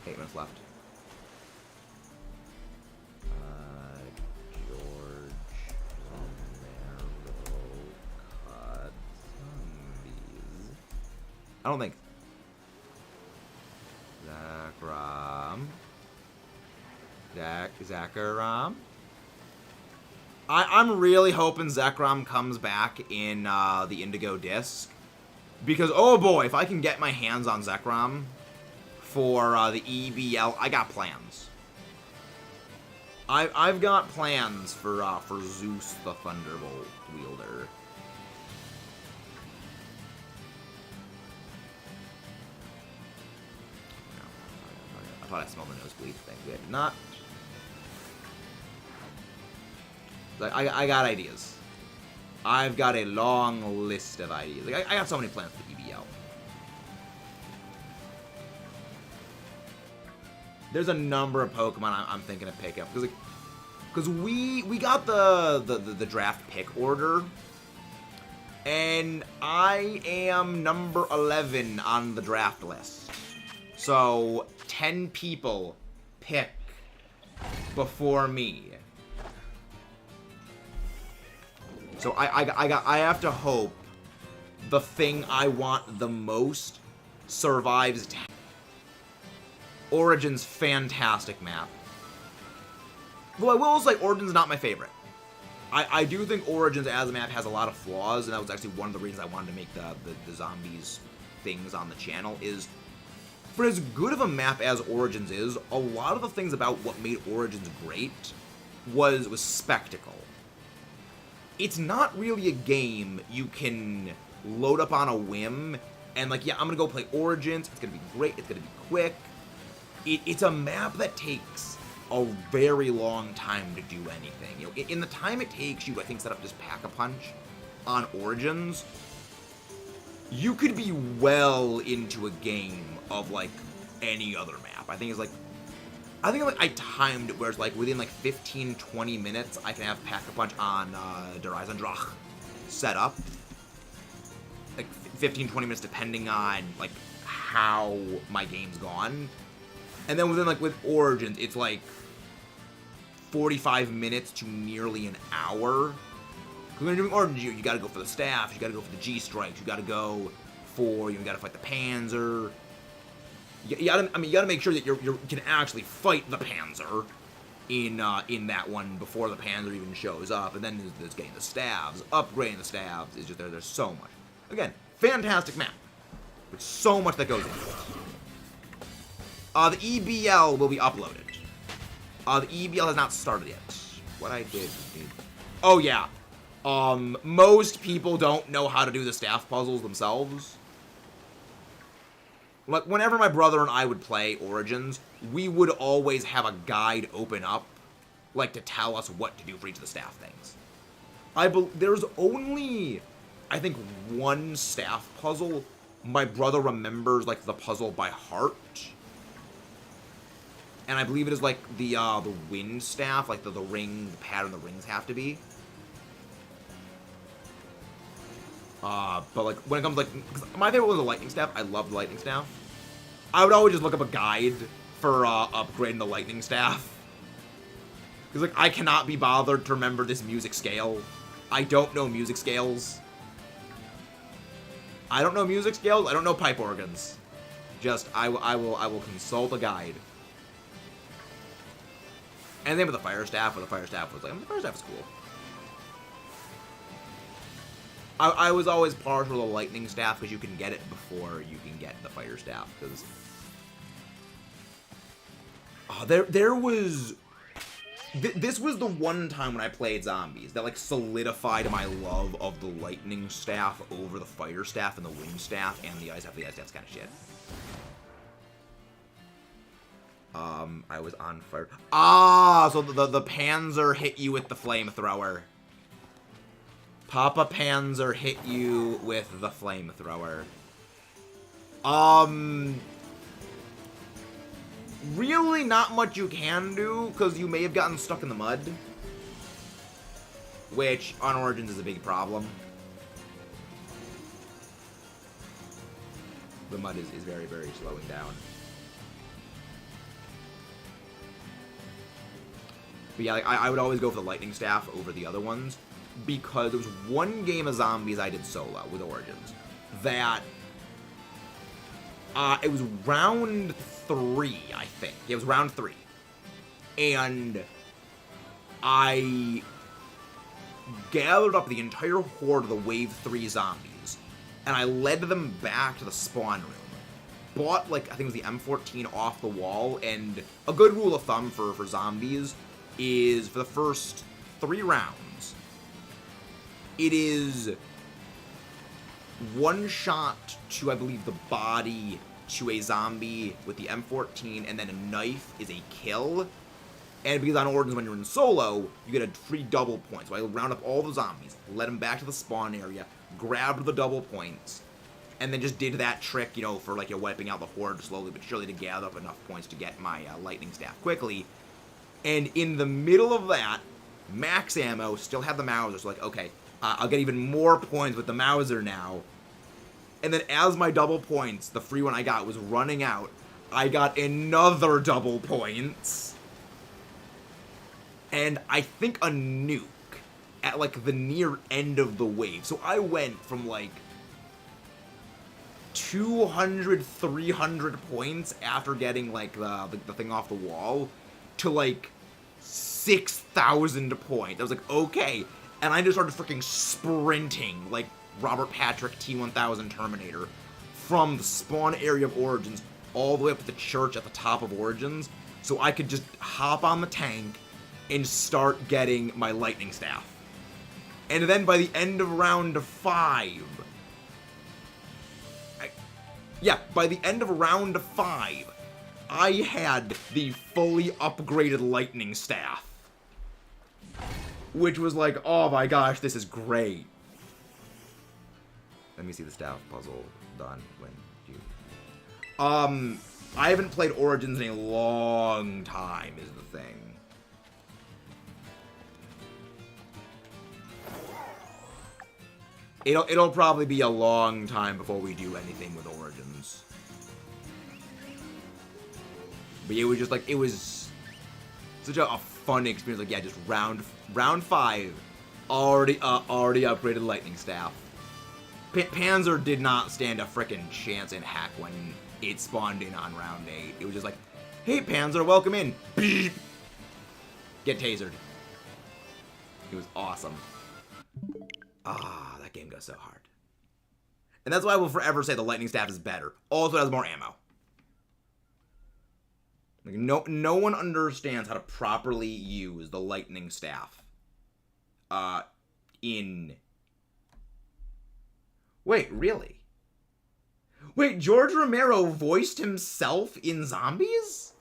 8 minutes left. George Romero cut zombies. I don't think. Zachram. I'm really hoping Zachram comes back in the Indigo disc. Because, oh boy, if I can get my hands on Zachram for the EBL, I got plans. I've got plans for Zeus the Thunderbolt wielder. I thought I smelled the nosebleed thing. I did not. I got ideas. I've got a long list of ideas. Like, I got so many plans for the EBL. There's a number of Pokemon I'm thinking of picking up because we got the draft pick order, and I am number 11 on the draft list. So 10 people pick before me. So I have to hope the thing I want the most survives. Origins, fantastic map. Though I will say Origins not my favorite. I do think Origins as a map has a lot of flaws, and that was actually one of the reasons I wanted to make the zombies things on the channel is, for as good of a map as Origins is, a lot of the things about what made Origins great was spectacle. It's not really a game you can load up on a whim and like, yeah, I'm gonna go play Origins, it's gonna be great, it's gonna be quick. It's a map that takes a very long time to do anything. You know, in the time it takes you, I think, set up just Pack-a-Punch on Origins, you could be well into a game of like any other map. I think I timed it where it's like within like 15-20 minutes I can have Pack-a-Punch on Dreisendrach set up. Like 15-20 minutes depending on like how my game's gone. And then with Origins, it's like 45 minutes to nearly an hour. Because when you're doing Origins, you gotta go for the staffs, you gotta go for the G-strikes, you gotta go for, you gotta fight the Panzer. You gotta make sure that you can actually fight the Panzer in that one before the Panzer even shows up. And then there's getting the stabs, upgrading the stabs. It's just there's so much. Again, fantastic map. There's so much that goes into it. The EBL will be uploaded. The EBL has not started yet. What I did. Oh yeah. Most people don't know how to do the staff puzzles themselves. Like, whenever my brother and I would play Origins, we would always have a guide open up, like, to tell us what to do for each of the staff things. There's only, I think, one staff puzzle my brother remembers, like, the puzzle by heart. And I believe it is, like, the wind staff, like, the ring, the pattern the rings have to be. But, like, when it comes, like, my favorite was the lightning staff. I love the lightning staff. I would always just look up a guide for, upgrading the lightning staff. Because, like, I cannot be bothered to remember this music scale. I don't know music scales. I don't know music scales. I don't know pipe organs. Just, I will consult a guide. And then with the fire staff, the fire staff was like, the fire staff is cool. I was always partial to the lightning staff because you can get it before you can get the fire staff. Because this was the one time when I played zombies that like solidified my love of the lightning staff over the fire staff and the wind staff and the ice staff. The ice staff's kind of shit. I was on fire. So the Panzer hit you with the flamethrower. Papa Panzer hit you with the flamethrower. Really not much you can do, because you may have gotten stuck in the mud. Which, on Origins, is a big problem. The mud is very, very slowing down. But yeah, like, I would always go for the lightning staff over the other ones. Because there was one game of zombies I did solo with Origins that it was round 3, I think. It was round 3. And I gathered up the entire horde of the wave 3 zombies and I led them back to the spawn room. Bought, like, I think it was the M14 off the wall, and a good rule of thumb for zombies is for the first 3 rounds, it is one shot to, I believe, the body to a zombie with the M14, and then a knife is a kill. And because on Origins, when you're in solo, you get a free double point. So I round up all the zombies, led them back to the spawn area, grabbed the double points, and then just did that trick, you know, for like you're wiping out the horde slowly but surely to gather up enough points to get my lightning staff quickly. And in the middle of that, max ammo, still have the Mauser, so like, okay, I'll get even more points with the Mauser now. And then as my double points, the free one I got was running out, I got another double points. And I think a nuke at like the near end of the wave. So I went from like 200, 300 points after getting like the thing off the wall to like 6,000 points. I was like, okay. And I just started freaking sprinting like Robert Patrick T-1000 Terminator from the spawn area of Origins all the way up to the church at the top of Origins, so I could just hop on the tank and start getting my lightning staff. And then by the end of round 5, by the end of round 5, I had the fully upgraded lightning staff. Which was like, oh my gosh, this is great. Let me see the staff puzzle done when you... I haven't played Origins in a long time, is the thing. It'll probably be a long time before we do anything with Origins. But it was just like, it was such a fun experience. Like, yeah, just round 5, already upgraded lightning staff. Panzer did not stand a frickin' chance in Hack when it spawned in on round 8. It was just like, hey Panzer, welcome in. Get tasered. It was awesome. Ah, that game goes so hard. And that's why I will forever say the lightning staff is better. Also, it has more ammo. Like, no one understands how to properly use the lightning staff. Wait, really? Wait, George Romero voiced himself in Zombies?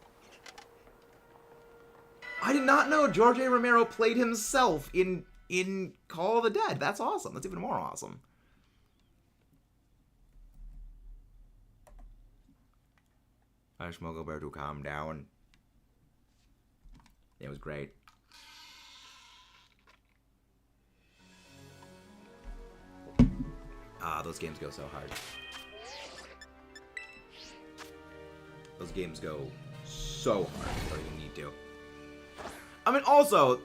I did not know George A. Romero played himself in Call of the Dead. That's awesome. That's even more awesome. I just Mogo Bear to calm down. It was great. Ah, those games go so hard. Those games go so hard. You don't even need to. I mean, also,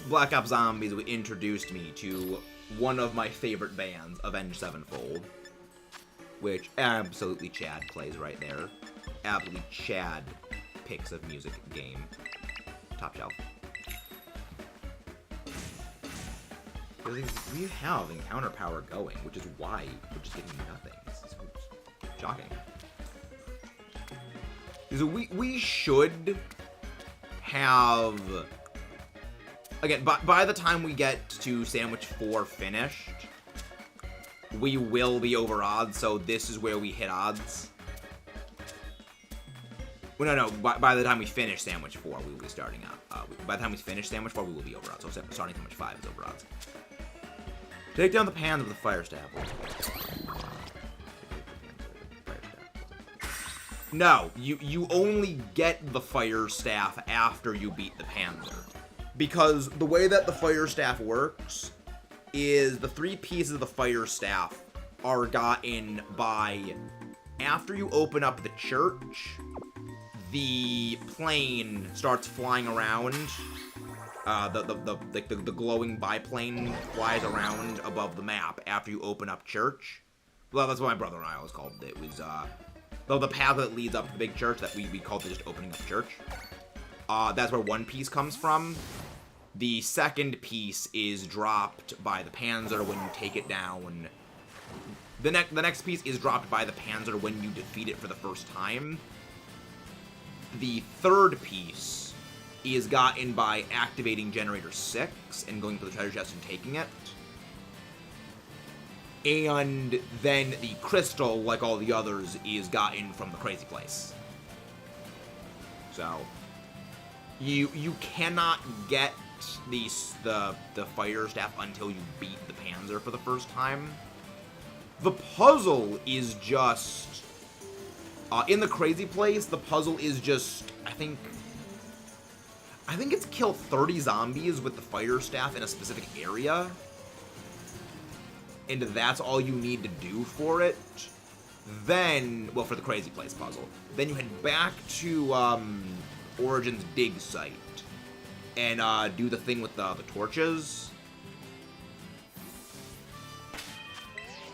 Black Ops Zombies introduced me to one of my favorite bands, Avenged Sevenfold, which absolutely Chad plays right there. Absolutely Chad picks of music game. Top shelf. We have encounter power going, which is why we're just getting nothing. This is so shocking. So we should have... Again, by the time we get to Sandwich 4 finished, we will be over odds, so this is where we hit odds. Well, no, by the time we finish Sandwich 4, we will be starting out. By the time we finish Sandwich 4, we will be over odds, so starting Sandwich 5 is over odds. Take down the pans with the fire staff. No, you only get the fire staff after you beat the Panzer. Because the way that the fire staff works is the 3 pieces of the fire staff are gotten by, after you open up the church, the plane starts flying around. The glowing biplane flies around above the map after you open up church. Well, that's what my brother and I always called it. It was the path that leads up to the big church that we called it just opening up church. That's where one piece comes from. The second piece is dropped by the Panzer when you take it down. The next piece is dropped by the Panzer when you defeat it for the first time. The third piece is gotten by activating Generator 6 and going to the treasure chest and taking it. And then the crystal, like all the others, is gotten from the crazy place. So, you cannot get the fire staff until you beat the Panzer for the first time. The puzzle is just... in the crazy place, the puzzle is just, I think it's kill 30 zombies with the fire staff in a specific area. And that's all you need to do for it. Then, well, for the crazy place puzzle. Then you head back to Origin's dig site and do the thing with the torches.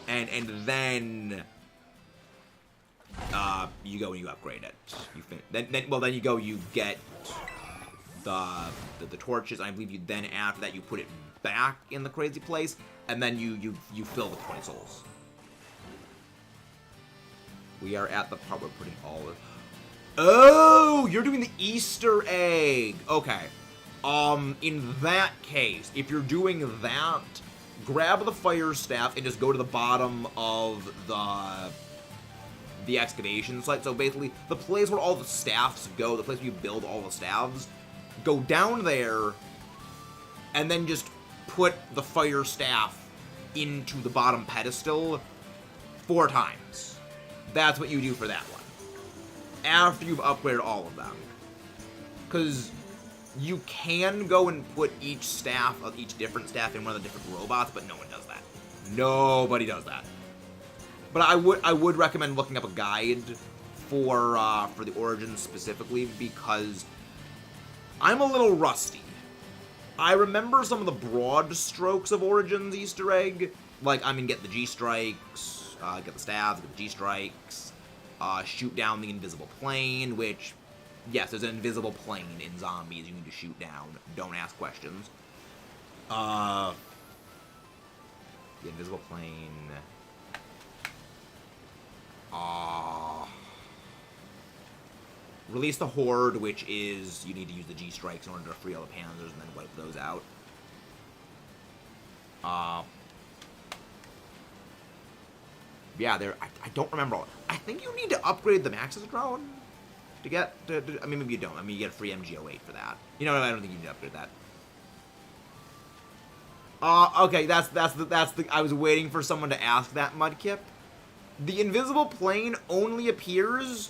And then you go and you upgrade it. Then you go, you get the torches. I believe you then after that you put it back in the crazy place, and then you fill with 20 souls. We are at the part where we're putting all of... Oh, you're doing the Easter egg. Okay. In that case, if you're doing that, grab the fire staff and just go to the bottom of the excavation site. So basically, the place where all the staffs go, the place where you build all the staffs, go down there, and then just put the fire staff into the bottom pedestal 4 times. That's what you do for that one. After you've upgraded all of them. Because you can go and put each different staff in one of the different robots, but no one does that. Nobody does that. But I would recommend looking up a guide for the Origins specifically because I'm a little rusty. I remember some of the broad strokes of Origins Easter egg, like, I mean, get the G-Strikes, get the stabs, get the G-Strikes, shoot down the invisible plane, which, yes, there's an invisible plane in zombies you need to shoot down. Don't ask questions. The invisible plane. Release the Horde, which is you need to use the G-Strikes in order to free all the Panzers and then wipe those out. Yeah, I don't remember all. I think you need to upgrade the Maxis drone to get. I mean, maybe you don't. I mean, you get a free MG08 for that. You know, I don't think you need to upgrade that. Okay, that's the. I was waiting for someone to ask that, Mudkip. The invisible plane only appears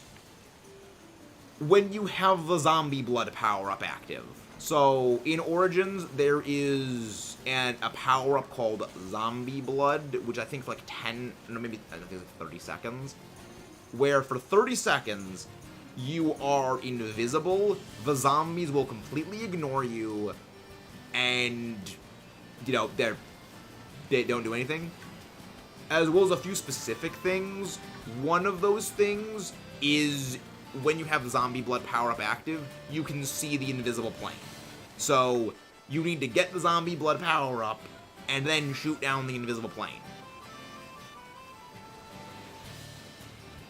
when you have the zombie blood power-up active. So, in Origins, there is a power-up called Zombie Blood, which I think is like 10, no, maybe, I think it's like 30 seconds, where for 30 seconds, you are invisible, the zombies will completely ignore you, and, you know, they don't do anything. As well as a few specific things. One of those things is when you have the zombie blood power-up active, you can see the invisible plane. So, you need to get the zombie blood power-up, and then shoot down the invisible plane.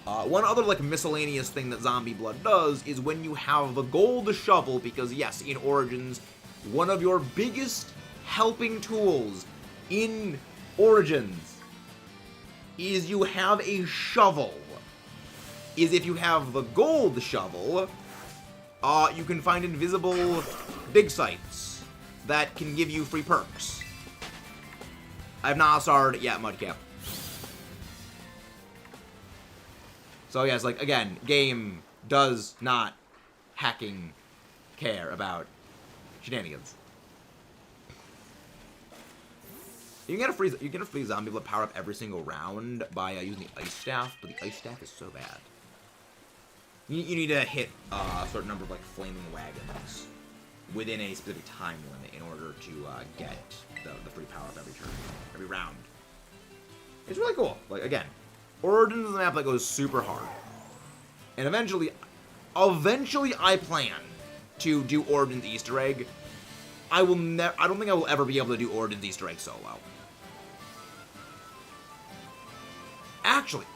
One other, like, miscellaneous thing that zombie blood does is when you have the gold shovel, because, yes, in Origins, one of your biggest helping tools in Origins is you have a shovel. Is if you have the gold shovel, you can find invisible dig sites that can give you free perks. I have not started it yet, Mudcap. So yes, like, again, game does not hacking care about shenanigans. You can get a free zombie blood power up every single round by using the ice staff, but the ice staff is so bad. You need to hit a certain number of, like, flaming wagons within a specific time limit in order to get the free power up every turn, every round. It's really cool. Like, again, Origins is a map that goes super hard, and eventually I plan to do Origins Easter egg. I don't think I will ever be able to do Origins Easter egg solo. Actually,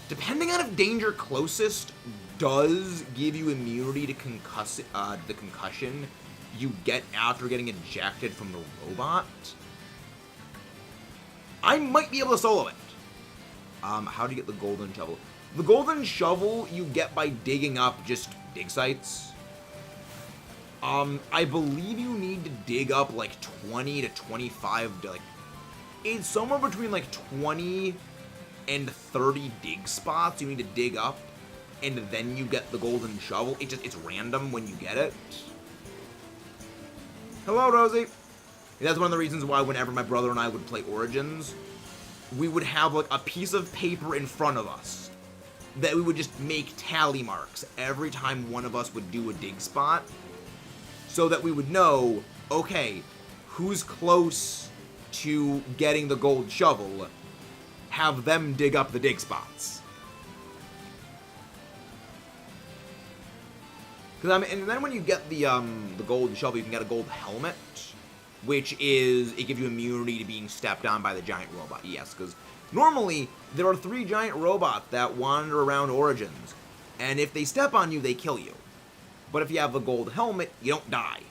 depending on if Danger Closest does give you immunity to the concussion you get after getting ejected from the robot, I might be able to solo it. How do you get the golden shovel? The golden shovel you get by digging up just dig sites. I believe you need to dig up like 20 to 25 to, like, it's somewhere between like 20 and 30 dig spots you need to dig up, and then you get the golden shovel. It's random when you get it. Hello, Rosie. That's one of the reasons why whenever my brother and I would play Origins, we would have like a piece of paper in front of us that we would just make tally marks every time one of us would do a dig spot, so that we would know, okay, who's close to getting the gold shovel, have them dig up the dig spots. Because and then when you get the gold shovel, you can get a gold helmet, which is, it gives you immunity to being stepped on by the giant robot. Yes, because normally there are 3 giant robots that wander around Origins, and if they step on you, they kill you. But if you have the gold helmet, you don't die.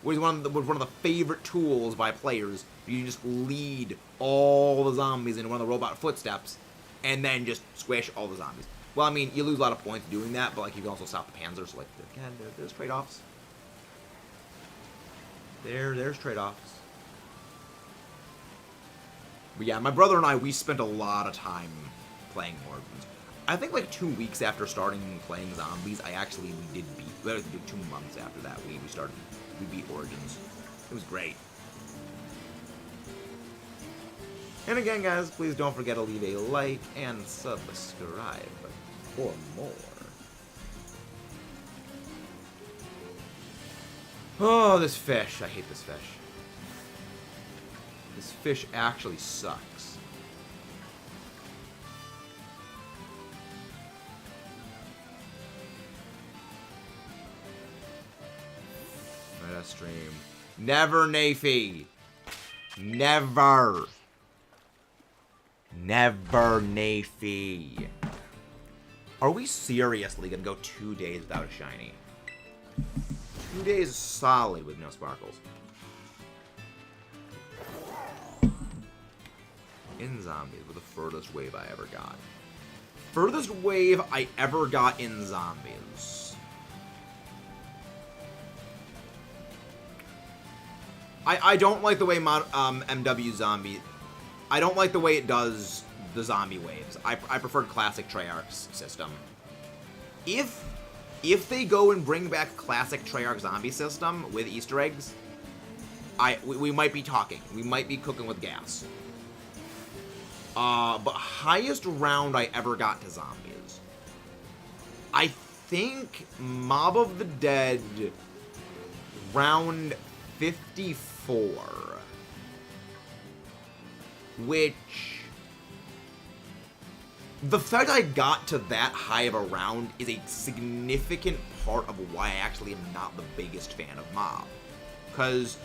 Which is one of the favorite tools by players. You can just lead all the zombies into one of the robot footsteps, and then just squish all the zombies. Well, I mean, you lose a lot of points doing that, but like you can also stop the Panzers. So, like, again, there's trade-offs. There's trade-offs. But yeah, my brother and I, we spent a lot of time playing Origins. I think like 2 weeks after starting playing zombies, we did beat. 2 months after that, we beat Origins. It was great. And again, guys, please don't forget to leave a like and subscribe for more. Oh, this fish. I hate this fish. This fish actually sucks. Meta stream. Never, Nafy. Never. Never, Nafy. Are we seriously gonna go 2 days without a shiny? 2 days solid with no sparkles. In zombies were the furthest wave I ever got. Furthest wave I ever got in zombies. I don't like the way MW zombie. I don't like the way it does the zombie waves. I preferred classic Treyarch's system. If they go and bring back classic Treyarch zombie system with Easter eggs, we might be talking. We might be cooking with gas. But highest round I ever got to zombies, I think Mob of the Dead round 54, which the fact I got to that high of a round is a significant part of why I actually am not the biggest fan of Mob. Because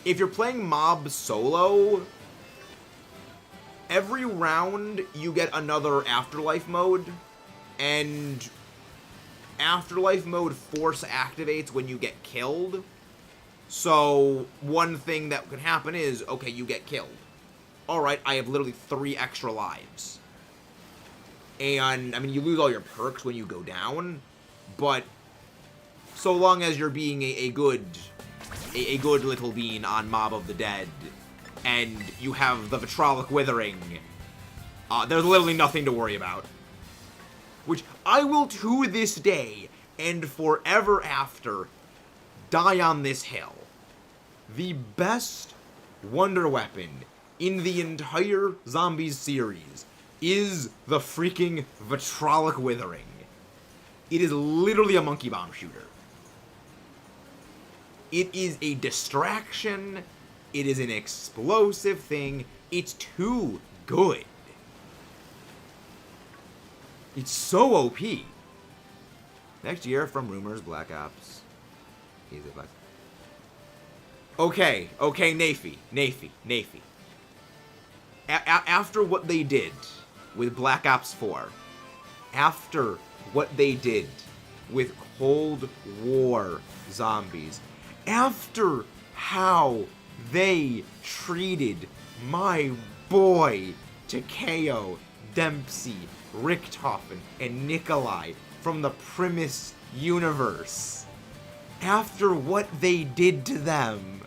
if you're playing Mob solo, every round you get another Afterlife mode, and Afterlife mode force activates when you get killed. So one thing that could happen is, okay, you get killed. Alright, I have literally 3 extra lives. And, I mean, you lose all your perks when you go down, but so long as you're being a good little bean on Mob of the Dead, and you have the Vitrolic Withering, there's literally nothing to worry about. Which I will to this day, and forever after, die on this hill. The best wonder weapon in the entire Zombies series is the freaking Vitrolic Withering. It is literally a monkey bomb shooter. It is a distraction. It is an explosive thing. It's too good. It's so OP. Next year, from rumors, Black Ops. Easy Black. Okay, Nafy. After what they did with Black Ops 4, after what they did with Cold War zombies, after how they treated my boy Takeo, Dempsey, Richtofen, and Nikolai from the Primus universe, after what they did to them,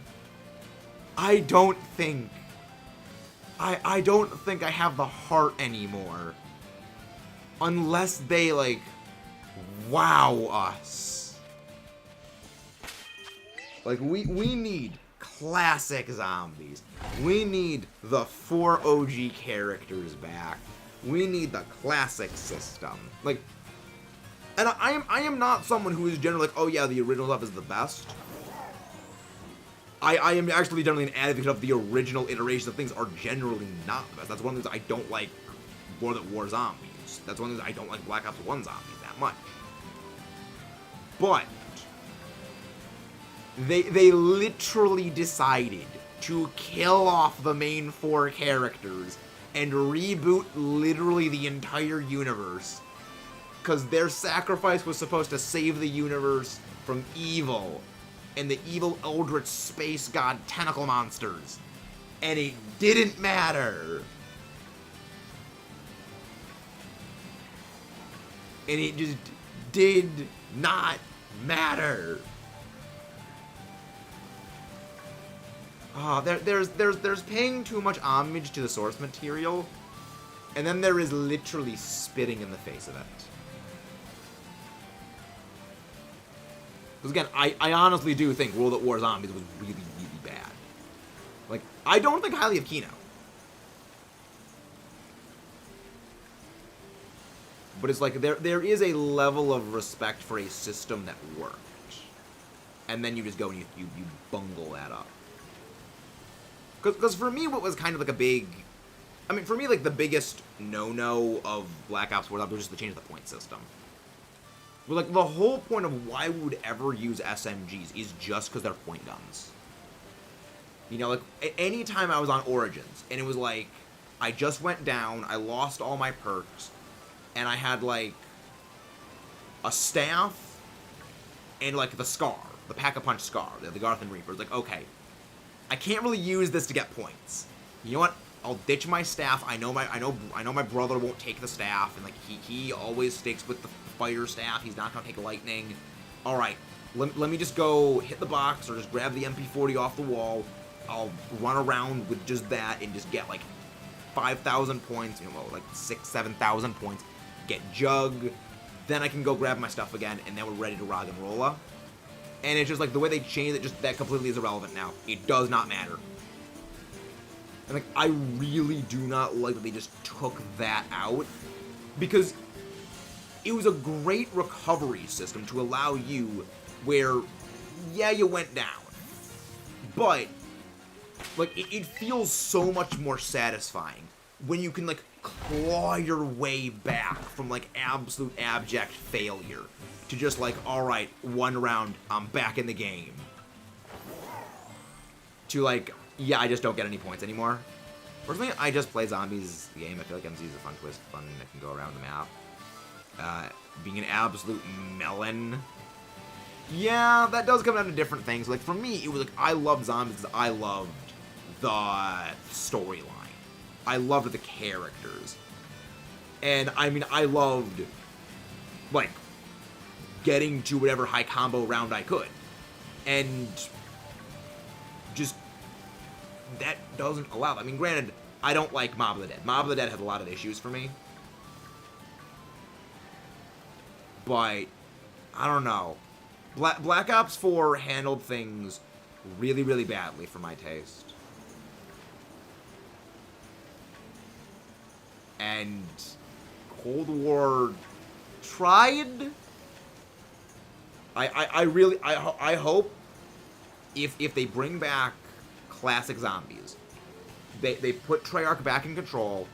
I don't think I have the heart anymore. Unless they, like, wow us. Like, we need classic zombies. We need the 4 OG characters back. We need the classic system. Like, and I am not someone who is generally like, oh yeah, the original stuff is the best. I am actually generally an advocate of the original iterations of things are generally not the best. That's one of the things I don't like World at War Zombies. That's one of the things I don't like Black Ops 1 Zombies that much. But they literally decided to kill off the main 4 characters and reboot literally the entire universe because their sacrifice was supposed to save the universe from evil and the evil eldritch space god tentacle monsters, and it didn't matter. And it just did not matter. There's paying too much homage to the source material, and then there is literally spitting in the face of it. Because again, I honestly do think World at War Zombies was really, really bad. Like, I don't think highly of Kino. But it's like there is a level of respect for a system that worked. And then you just go and you bungle that up. Because for me, what was kind of like a big... I mean, for me, like, the biggest no-no of Black Ops 4 was just the change of the point system. But, like, the whole point of why we would ever use SMGs is just because they're point guns. You know, like, any time I was on Origins, and it was like, I just went down, I lost all my perks, and I had, like, a staff and, like, the Scar, the Pack-a-Punch Scar, the Garthan Reaper. It's like, okay, I can't really use this to get points. You know what? I'll ditch my staff. I know my brother won't take the staff, and like he always sticks with the fire staff. He's not gonna take lightning. All right, let me just go hit the box or just grab the MP40 off the wall. I'll run around with just that and just get like 5,000 points. You know, like 6,000-7,000 points. Get Jug. Then I can go grab my stuff again, and then we're ready to rock and rolla. And it's just like the way they changed it, just that completely is irrelevant now. It does not matter. And like, I really do not like that they just took that out, because it was a great recovery system to allow you where, yeah, you went down, but like it feels so much more satisfying when you can like claw your way back from like absolute abject failure to just like, all right, one round, I'm back in the game, to like, yeah, I just don't get any points anymore. Personally, I just play zombies game. I feel like MZ is a fun twist, fun that can go around the map. Being an absolute melon. Yeah, that does come down to different things. Like, for me, it was like, I loved zombies because I loved the storyline. I loved the characters. And, I mean, I loved, like, getting to whatever high combo round I could. And just... that doesn't allow that. I mean, granted, I don't like Mob of the Dead. Mob of the Dead has a lot of issues for me. But, I don't know. Black Ops 4 handled things really, really badly for my taste. And Cold War tried. I hope if they bring back classic zombies, they put Treyarch back in control,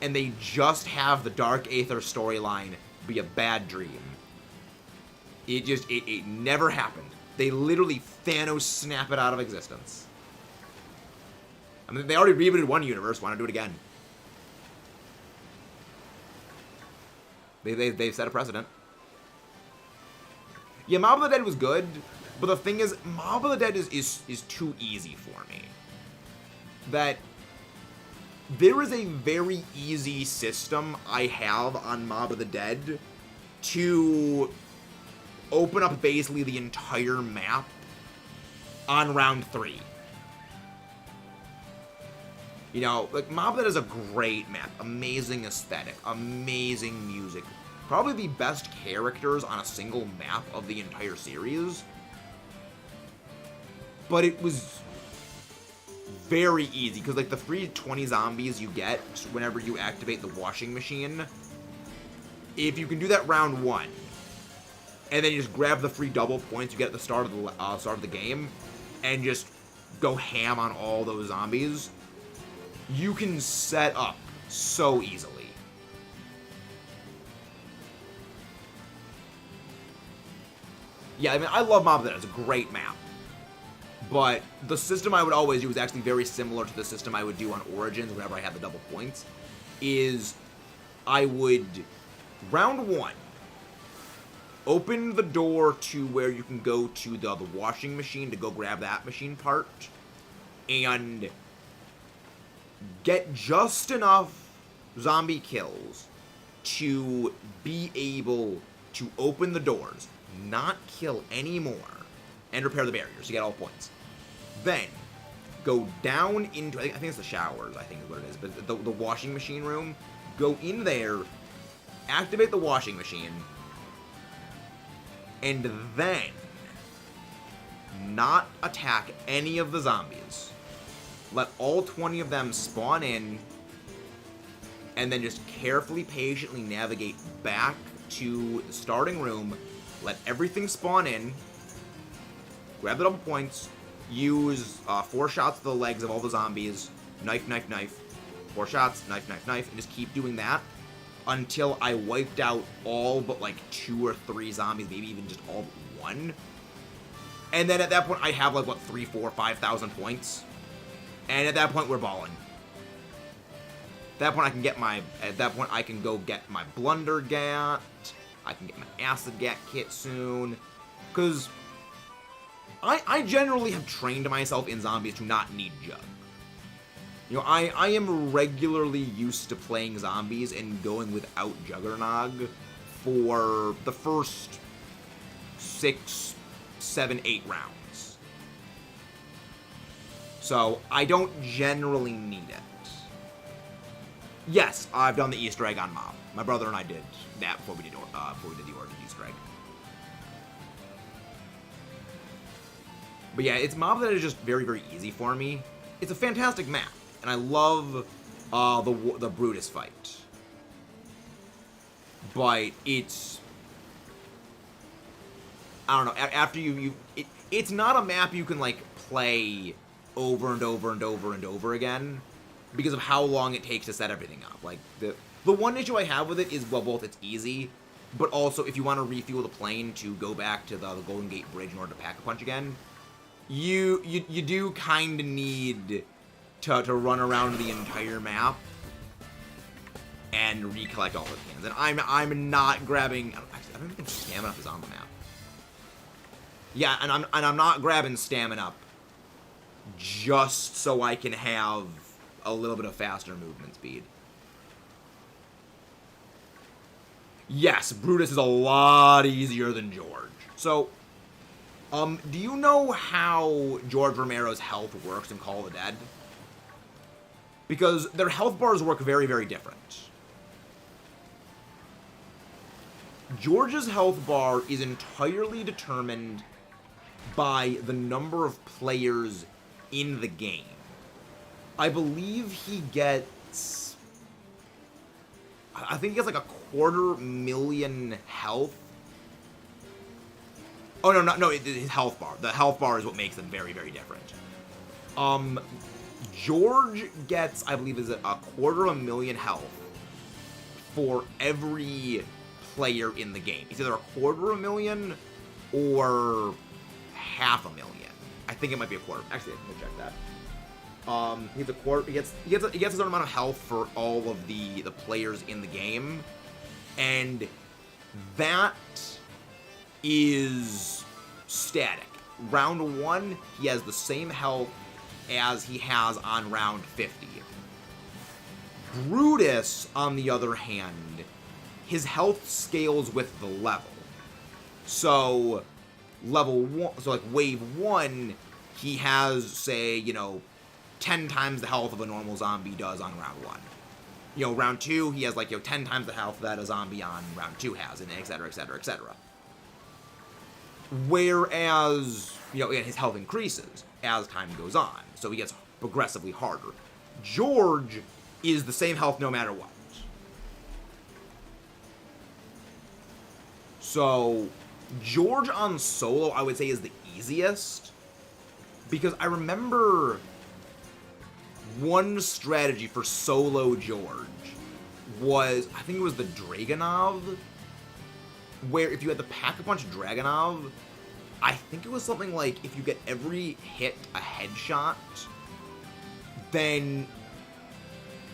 and they just have the Dark Aether storyline be a bad dream. It never happened. They literally Thanos snap it out of existence. I mean, they already rebooted one universe. Why not do it again? They've set a precedent. Yeah, Mob of the Dead was good, but the thing is, Mob of the Dead is too easy for me. That there is a very easy system I have on Mob of the Dead to open up basically the entire map on round 3. You know, like, Mob of the Dead is a great map. Amazing aesthetic. Amazing music. Probably the best characters on a single map of the entire series. But it was very easy, because, like, the free 20 zombies you get whenever you activate the washing machine, if you can do that round 1, and then you just grab the free double points you get at the start of the game, and just go ham on all those zombies, you can set up so easily. Yeah, I mean, I love Mob of the Dead. It's a great map. But the system I would always do is actually very similar to the system I would do on Origins whenever I had the double points. Is I would, round 1, open the door to where you can go to the washing machine to go grab that machine part, and get just enough zombie kills to be able to open the doors, not kill any more, and repair the barriers to get all points. Then, go down into, I think it's the showers, I think is what it is, but the washing machine room, go in there, activate the washing machine, and then not attack any of the zombies. Let all 20 of them spawn in, and then just carefully, patiently navigate back to the starting room, let everything spawn in, grab the double points, use 4 shots to the legs of all the zombies, knife, knife, knife, 4 shots, knife, knife, knife, and just keep doing that until I wiped out all but like 2 or 3 zombies, maybe even just all but 1. And then at that point, I have like, what, 3, 4, 5,000 points. And at that point, we're balling. At that point, I can go get my Blunder Gat. I can get my Acid Gat kit soon. Because I generally have trained myself in zombies to not need Jug. You know, I am regularly used to playing zombies and going without Juggernog for the first 6, 7, 8 rounds. So, I don't generally need it. Yes, I've done the Easter egg on Mob. My brother and I did that before we did the Origin Easter egg. But yeah, it's Mob that is just very, very easy for me. It's a fantastic map, and I love the Brutus fight. But it's... I don't know, after it's not a map you can, like, play over and over and over and over again because of how long it takes to set everything up. Like, the one issue I have with it is, well, both it's easy, but also if you want to refuel the plane to go back to the Golden Gate Bridge in order to Pack-a-Punch again, you do kind of need to run around the entire map and recollect all the cans. And I'm not grabbing... I don't even think Stamina Up is on the map. Yeah, and I'm not grabbing Stamina Up just so I can have a little bit of faster movement speed. Yes, Brutus is a lot easier than George. So, do you know how George Romero's health works in Call of the Dead? Because their health bars work very, very different. George's health bar is entirely determined by the number of players in the game. I believe he gets... I think he gets like 250,000 health. Oh, no, his health bar. The health bar is what makes them very, very different. George gets, I believe, is it 250,000 health for every player in the game. It's either 250,000 or 500,000. I think it might be a quarter. Actually, I'm gonna check that. He gets a certain amount of health for all of the players in the game, and that is static. Round 1, he has the same health as he has on round 50. Brutus, on the other hand, his health scales with the level. So, level 1, so like wave 1, he has, say, you know, 10 times the health of a normal zombie does on round 1. You know, round 2, he has like, you know, 10 times the health that a zombie on round 2 has, and et cetera, et cetera, et cetera. Whereas, you know, his health increases as time goes on, so he gets progressively harder. George is the same health no matter what. So, George on solo, I would say, is the easiest, because I remember one strategy for solo George was, I think it was the Dragunov, where if you had the Pack-a-Punch Dragunov, I think it was something like, if you get every hit a headshot, then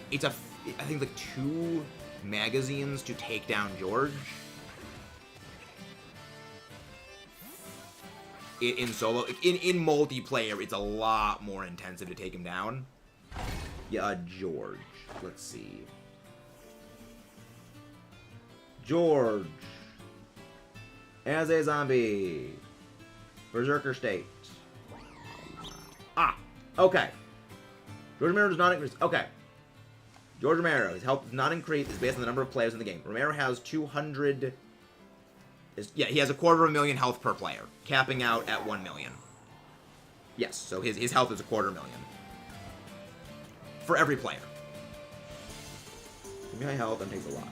it's I think like 2 magazines to take down George. In solo, in multiplayer, it's a lot more intensive to take him down. Yeah, George. Let's see. George. As a zombie. Berserker state. Ah, okay. George Romero does not increase. Okay. George Romero, his health does not increase. Is based on the number of players in the game. Romero has 200... Yeah, he has 250,000 health per player, capping out at 1 million. Yes, so his health is 250,000. For every player. Extremely high health and takes a lot.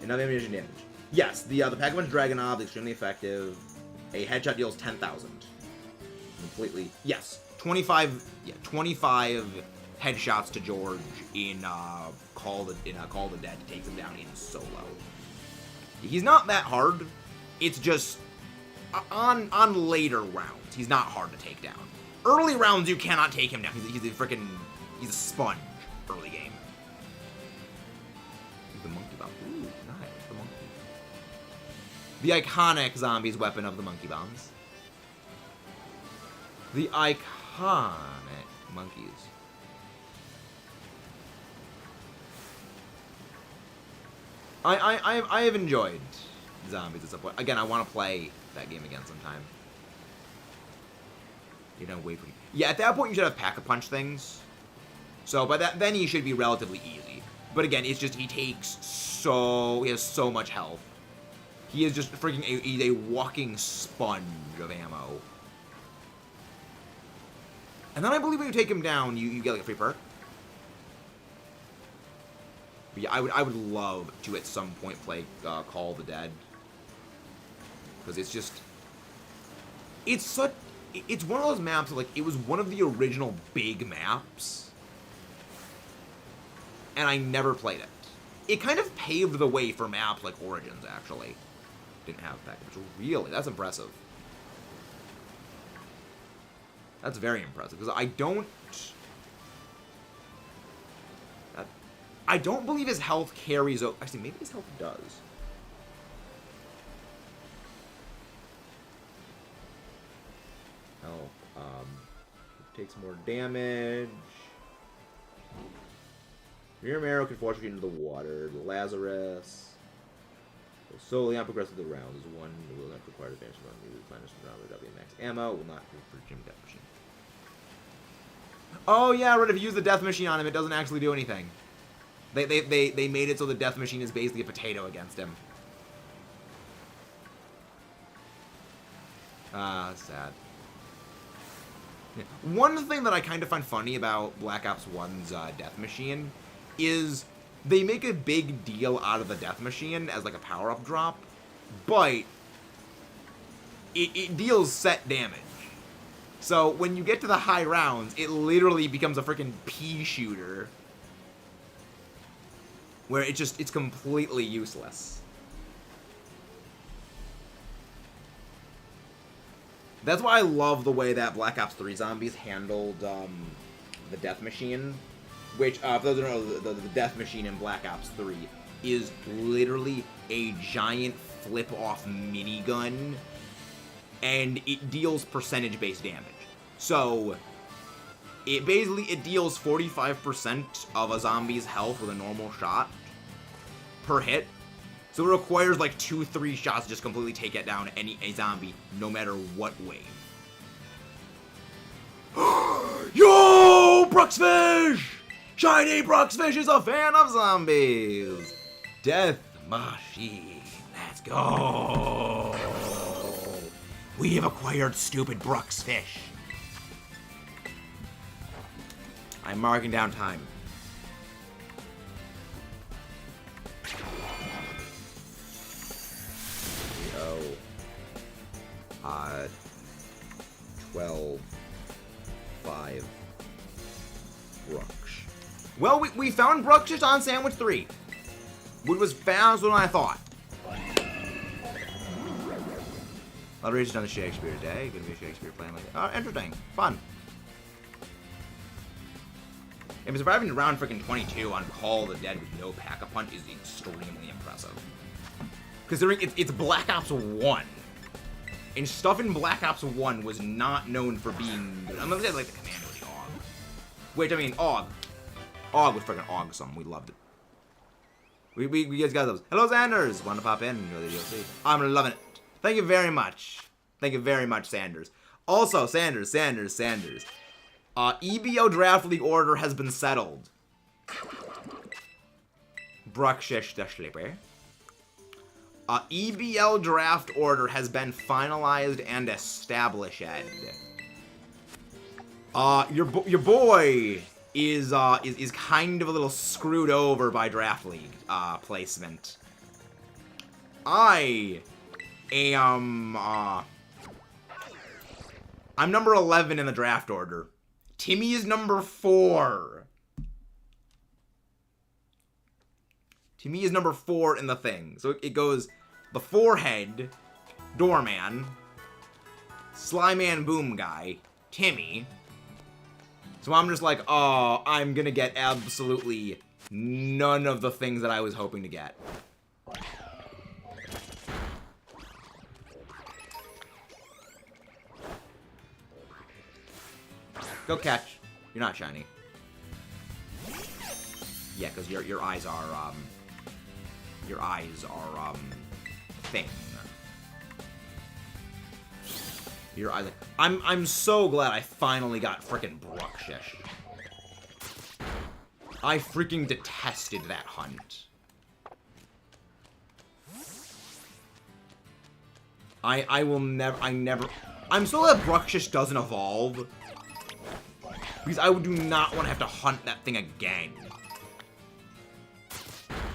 Enough ammunition damage. Yes, the Pack-a-Punch Dragunov is extremely effective. A headshot deals 10,000. Completely. Yes, 25 headshots to George in Call the Dead takes him down in solo. He's not that hard. It's just on later rounds, he's not hard to take down. Early rounds, you cannot take him down. He's a sponge early game. The monkey bomb. Ooh, nice. The monkey. The iconic zombies weapon of the monkey bombs. The iconic monkeys. I have enjoyed zombies at some point. Again, I want to play that game again sometime. You don't wait for... Yeah, at that point you should have Pack-a-Punch things. So, by that, then he should be relatively easy. But again, it's just he has so much health. He is just freaking he's a walking sponge of ammo. And then I believe when you take him down, you get like a free perk. But yeah, I would love to at some point play Call the Dead. Because it's just... It's one of those maps that, like, it was one of the original big maps. And I never played it. It kind of paved the way for maps like Origins, actually. Didn't have package. Really? That's impressive. That's very impressive. Because I don't believe his health carries over. Actually, maybe his health does. Takes more damage. Your arrow can force you into the water. The Lazarus. Will solely on progress of the rounds. One will not require advantage from the replenish the round with max ammo. Will not for Jim Death Machine. Oh yeah, right. If you use the Death Machine on him, it doesn't actually do anything. They made it so the Death Machine is basically a potato against him. Sad. One thing that I kind of find funny about Black Ops 1's Death Machine is they make a big deal out of the Death Machine as like a power-up drop, but it deals set damage. So when you get to the high rounds, it literally becomes a freaking pea shooter where it's completely useless. That's why I love the way that Black Ops 3 Zombies handled the Death Machine, which, for those who don't know, the Death Machine in Black Ops 3 is literally a giant flip-off minigun, and it deals percentage-based damage. So, it deals 45% of a zombie's health with a normal shot per hit. So it requires like 2-3 shots to just completely take it down a zombie, no matter what wave. Yo, Bruxfish! Shiny Bruxfish is a fan of zombies. Death Machine, let's go. We have acquired stupid Bruxfish. I'm marking down time. 12, 5, Bruxfish. Well, we found Bruxfish on Sandwich 3, which was faster than I thought. A lot of reasons on the Shakespeare today. Gonna be a Shakespeare playing like that. Oh, interesting. Fun. And surviving to round freaking 22 on Call the Dead with no Pack-a-Punch is extremely impressive. Considering it's Black Ops 1. And stuff in Black Ops 1 was not known for being good. Unless they had like the Commando and the AUG. Which, I mean, AUG. AUG was freaking awesome. We loved it. We guys got those. Hello, Sanders! Want to pop in and enjoy the DLC? I'm loving it. Thank you very much. Thank you very much, Sanders. Also, Sanders. EBO Draft League order has been settled. Bruxfish the Slipper. EBL draft order has been finalized and established. Your boy, is kind of a little screwed over by Draft League placement. I am I'm number 11 in the draft order. Timmy is number 4. Timmy is number 4 in the thing. So it goes the Forehead, Doorman, Slyman Boom Guy, Timmy. So I'm just like, oh, I'm gonna get absolutely none of the things that I was hoping to get. Go catch. You're not shiny. Yeah, because your eyes are thing. Your eyes. I'm so glad I finally got frickin' Bruxish. I freaking detested that hunt. I'm so glad Bruxish doesn't evolve. Because I do not want to have to hunt that thing again.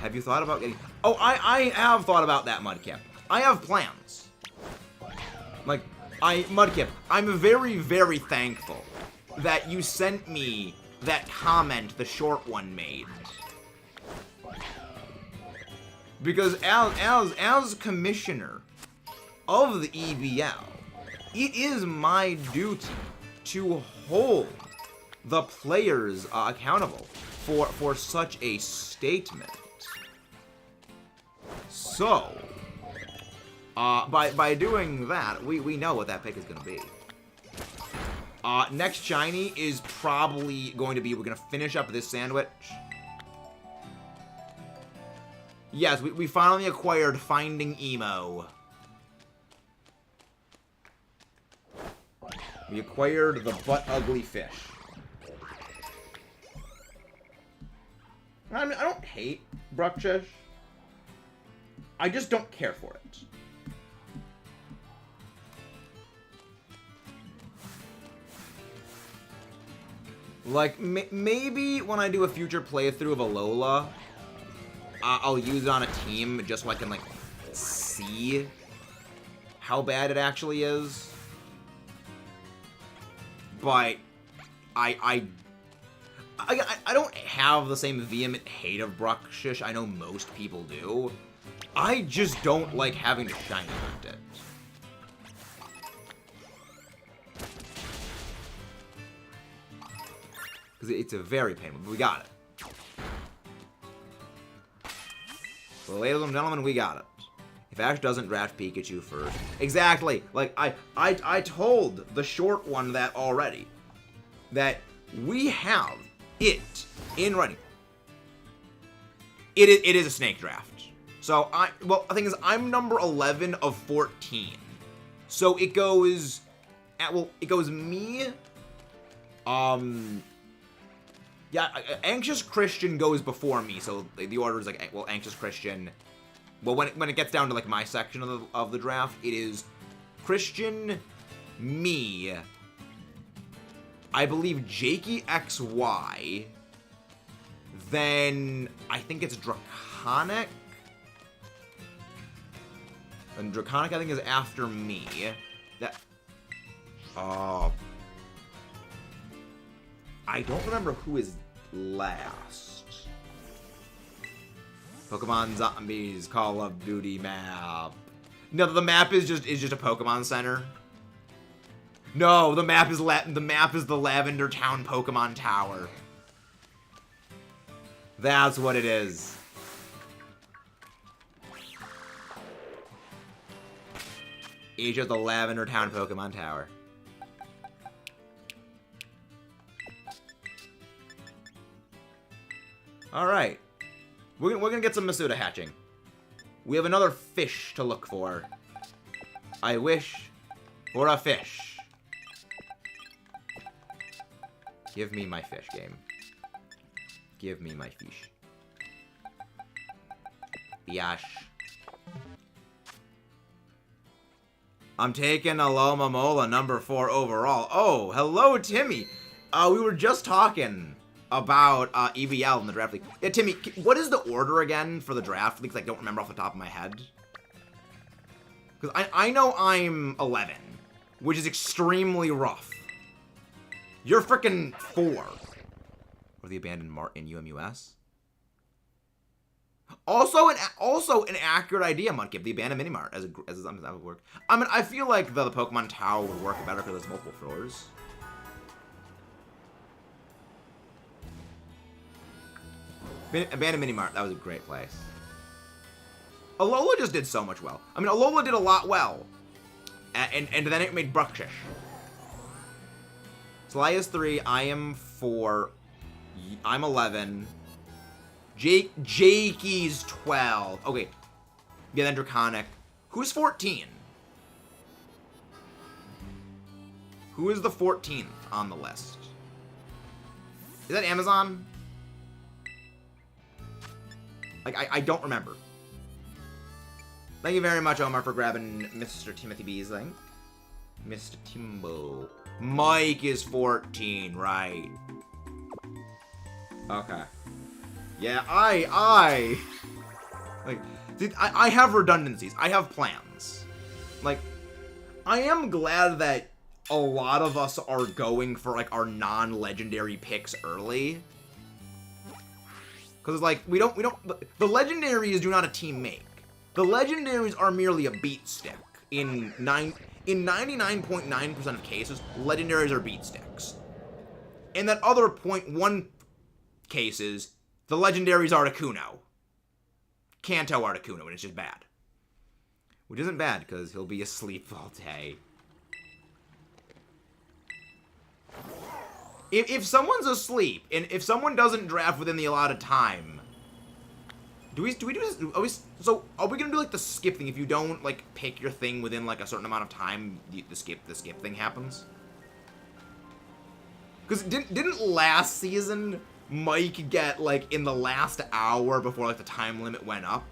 Have you thought about getting... Oh, I have thought about that, Mudkip. I have plans. Like, Mudkip, I'm very, very thankful that you sent me that comment the short one made. Because as commissioner of the EBL, it is my duty to hold the players accountable for such a statement. So, by doing that, we know what that pick is going to be. Next shiny is probably going to be, we're going to finish up this sandwich. Yes, we finally acquired Finding Emo. We acquired the butt ugly fish. I mean, I don't hate Bruxish. I just don't care for it. Like, maybe when I do a future playthrough of Alola, I'll use it on a team just so I can, like, see how bad it actually is. But I don't have the same vehement hate of Bruxish I know most people do. I just don't like having to shiny hunt it. Because it's a very painful, but we got it. So, ladies and gentlemen, we got it. If Ash doesn't draft Pikachu first... Exactly! Like, I told the short one that already. That we have it in running. It is a snake draft. So, well, the thing is, I'm number 11 of 14. So, it goes... it goes me... Yeah, Anxious Christian goes before me, so the order is like, well, Anxious Christian... Well, when it gets down to, like, my section of the draft, it is Christian, me, I believe Jakey XY, then I think it's Draconic, and Draconic I think is after me. I don't remember who is last. Pokemon Zombies Call of Duty map. No, the map is just a Pokemon Center. No, the map is the Lavender Town Pokemon Tower. That's what it is. It's just the Lavender Town Pokemon Tower. Alright. We're gonna get some Masuda hatching. We have another fish to look for. I wish for a fish. Give me my fish, game. Give me my fish. Yash. I'm taking Alomomola number 4 overall. Oh, hello, Timmy. We were just talking about EVL in the draft league. Yeah, Timmy, what is the order again for the draft league? 'Cause I don't remember off the top of my head. Because I know I'm 11, which is extremely rough. You're frickin' 4. Or the abandoned mart in UMUS. Also an accurate idea, Mudkip, the abandoned mini mart as something that would work. I mean, I feel like the Pokemon Tower would work better because there's multiple floors. Abandoned mini mart, that was a great place. Alola just did so much well. I mean, Alola did a lot well. And then it made Bruxish. Sly is 3, I am 4, I'm 11. Jakey's 12. Okay. Yeah, then Draconic. Who's 14? Who is the 14th on the list? Is that Amazon? Like, I don't remember. Thank you very much, Omar, for grabbing Mr. Timothy B's link. Mr. Timbo. Mike is 14, right. Okay. Yeah, like, dude, I have redundancies. I have plans. Like, I am glad that a lot of us are going for, like, our non-legendary picks early. Because, like, we don't, the legendaries do not a team make. The legendaries are merely a beat stick. In 99.9% of cases, legendaries are beat sticks. In that other 0.1 cases, the legendaries Articuno. Kanto Articuno, and it's just bad. Which isn't bad, because he'll be asleep all day. If someone's asleep, and if someone doesn't draft within the allotted time, do we do this? So, are we gonna do, like, the skip thing? If you don't, like, pick your thing within, like, a certain amount of time, the skip thing happens? Because didn't last season Mike get, like, in the last hour before, like, the time limit went up?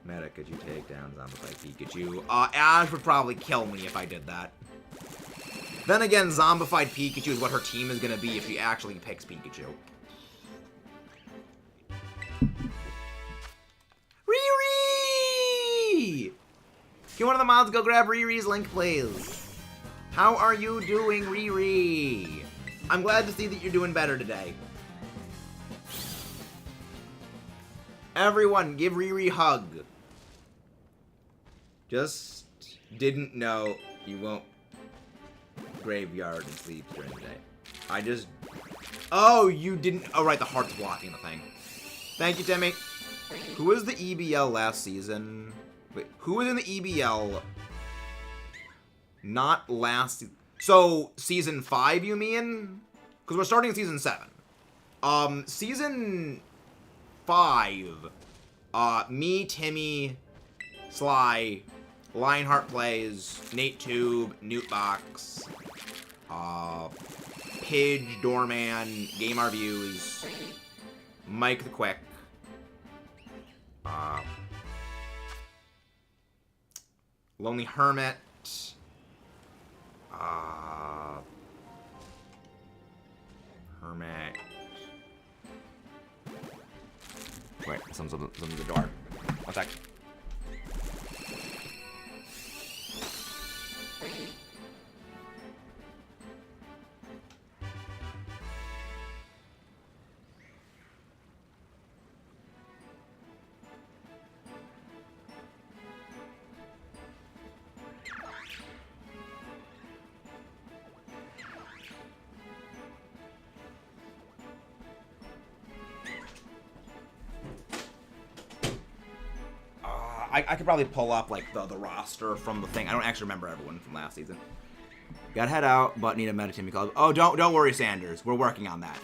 Meta, could you take down Zombified Pikachu? Ash would probably kill me if I did that. Then again, Zombified Pikachu is what her team is gonna be if she actually picks Pikachu. Riri! Can one of the mods go grab Riri's link, please? How are you doing, Riri? I'm glad to see that you're doing better today. Everyone, give Riri a hug. Just didn't know you won't graveyard and sleep during the day. I just... Oh, you didn't... Oh, right, the heart's blocking the thing. Thank you, Timmy. Who was the EBL last season? Wait, who was in the EBL? Not last... So, season 5, you mean? Because we're starting season 7. Season 5... me, Timmy, Sly, Lionheart Plays, Nate Tube, Newtbox, Pidge, Doorman, Game Our Views, Mike the Quick, Lonely Hermit, Hermit. Wait, someone's on the door. One sec. I could probably pull up, like, the roster from the thing. I don't actually remember everyone from last season. Gotta head out, but need a meta team club. Oh, don't worry, Sanders. We're working on that.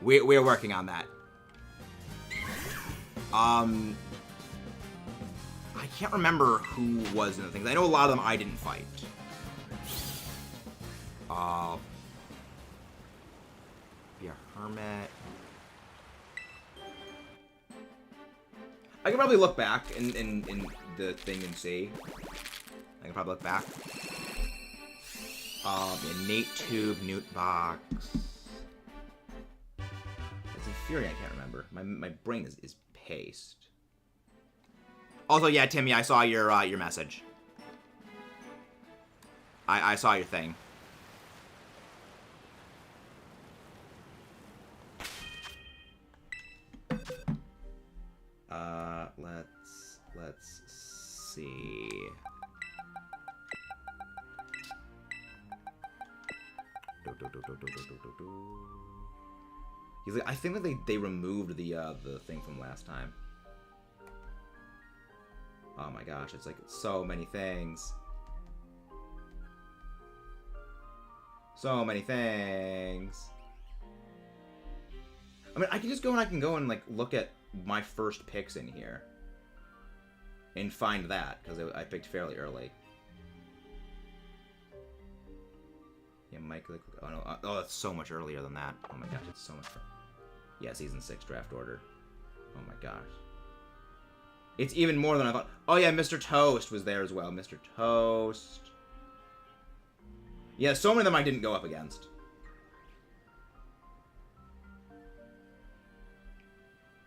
We're working on that. I can't remember who was in the things. I know a lot of them I didn't fight. Be a hermit. I can probably look back in the thing and see. I can probably look back. Yeah, Nate Tube, Newt Box. It's infuriating, I can't remember. My brain is paced. Also, yeah, Timmy, I saw your message. I saw your thing. Let's see. He's like, I think that they removed the thing from last time. Oh my gosh, it's like so many things. So many things. I mean, I can just go and like look at my first picks in here and find that because I picked fairly early. Yeah, Mike. Oh no! Oh, that's so much earlier than that. Oh my gosh, it's so much. Yeah, season 6 draft order. Oh my gosh. It's even more than I thought. Oh yeah, Mr. Toast was there as well. Mr. Toast. Yeah, so many of them I didn't go up against.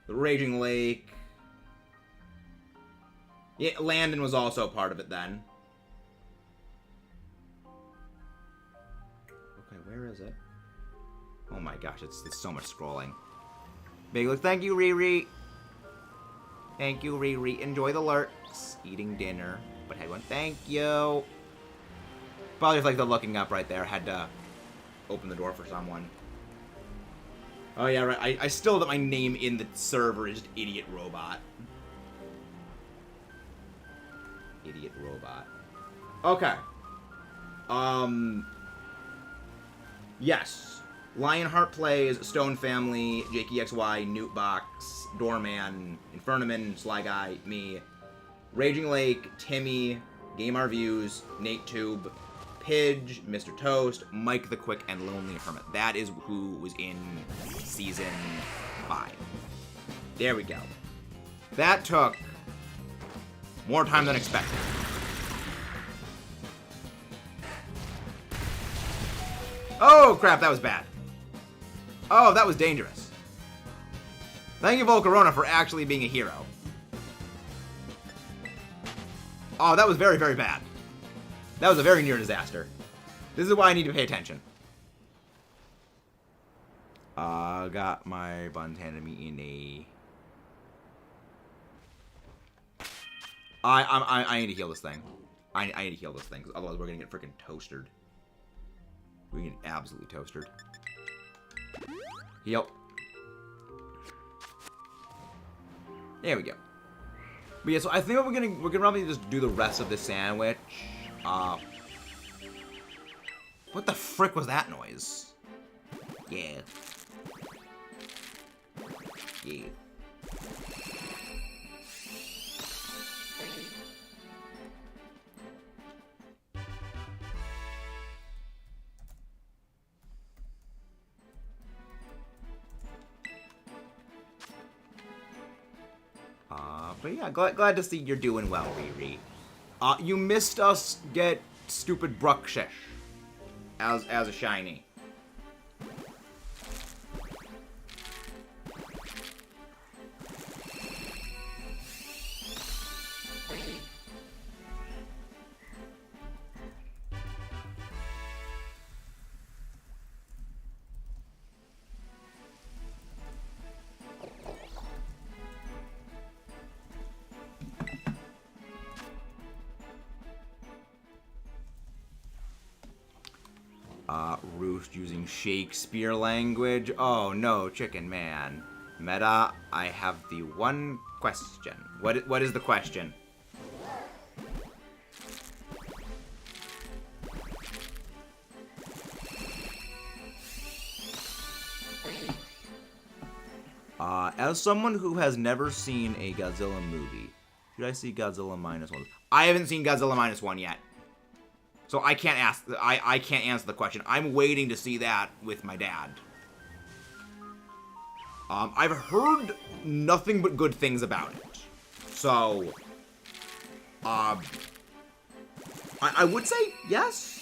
The Raging Lake. Yeah, Landon was also part of it then. Okay, where is it? Oh my gosh, it's so much scrolling. Big look, thank you, Riri. Thank you, Riri. Enjoy the lurks. Eating dinner. But head one, thank you. Probably just like the looking up right there. Had to open the door for someone. Oh yeah, right. I still that my name in the server is just Idiot Robot. Idiot Robot. Okay. Yes. Lionheart plays, Stone Family, JakeEXY, Newtbox, Doorman, Infernaman, Sly Guy, me, Raging Lake, Timmy, Game Our Views, Nate Tube, Pidge, Mr. Toast, Mike the Quick, and Lonely Hermit. That is who was in Season 5. There we go. That took more time than expected. Oh, crap, that was bad. Oh, that was dangerous. Thank you, Volcarona, for actually being a hero. Oh, that was very, very bad. That was a very near disaster. This is why I need to pay attention. Got my buns handed to me in a... I need to heal this thing. I need to heal this thing, because otherwise we're gonna get freaking toasted. We're gonna get absolutely toasted. Heal. There we go. But yeah, so I think we're gonna probably just do the rest of this sandwich. What the frick was that noise? Yeah. Yeah. But yeah, glad to see you're doing well, Riri. You missed us get stupid Bruckshish as a shiny. Roost using Shakespeare language. Oh no, Chicken Man. Meta, I have the one question. What is the question? As someone who has never seen a Godzilla movie, should I see Godzilla -1? I haven't seen Godzilla -1 yet. So I can't I can't answer the question. I'm waiting to see that with my dad. I've heard nothing but good things about it. So I would say yes.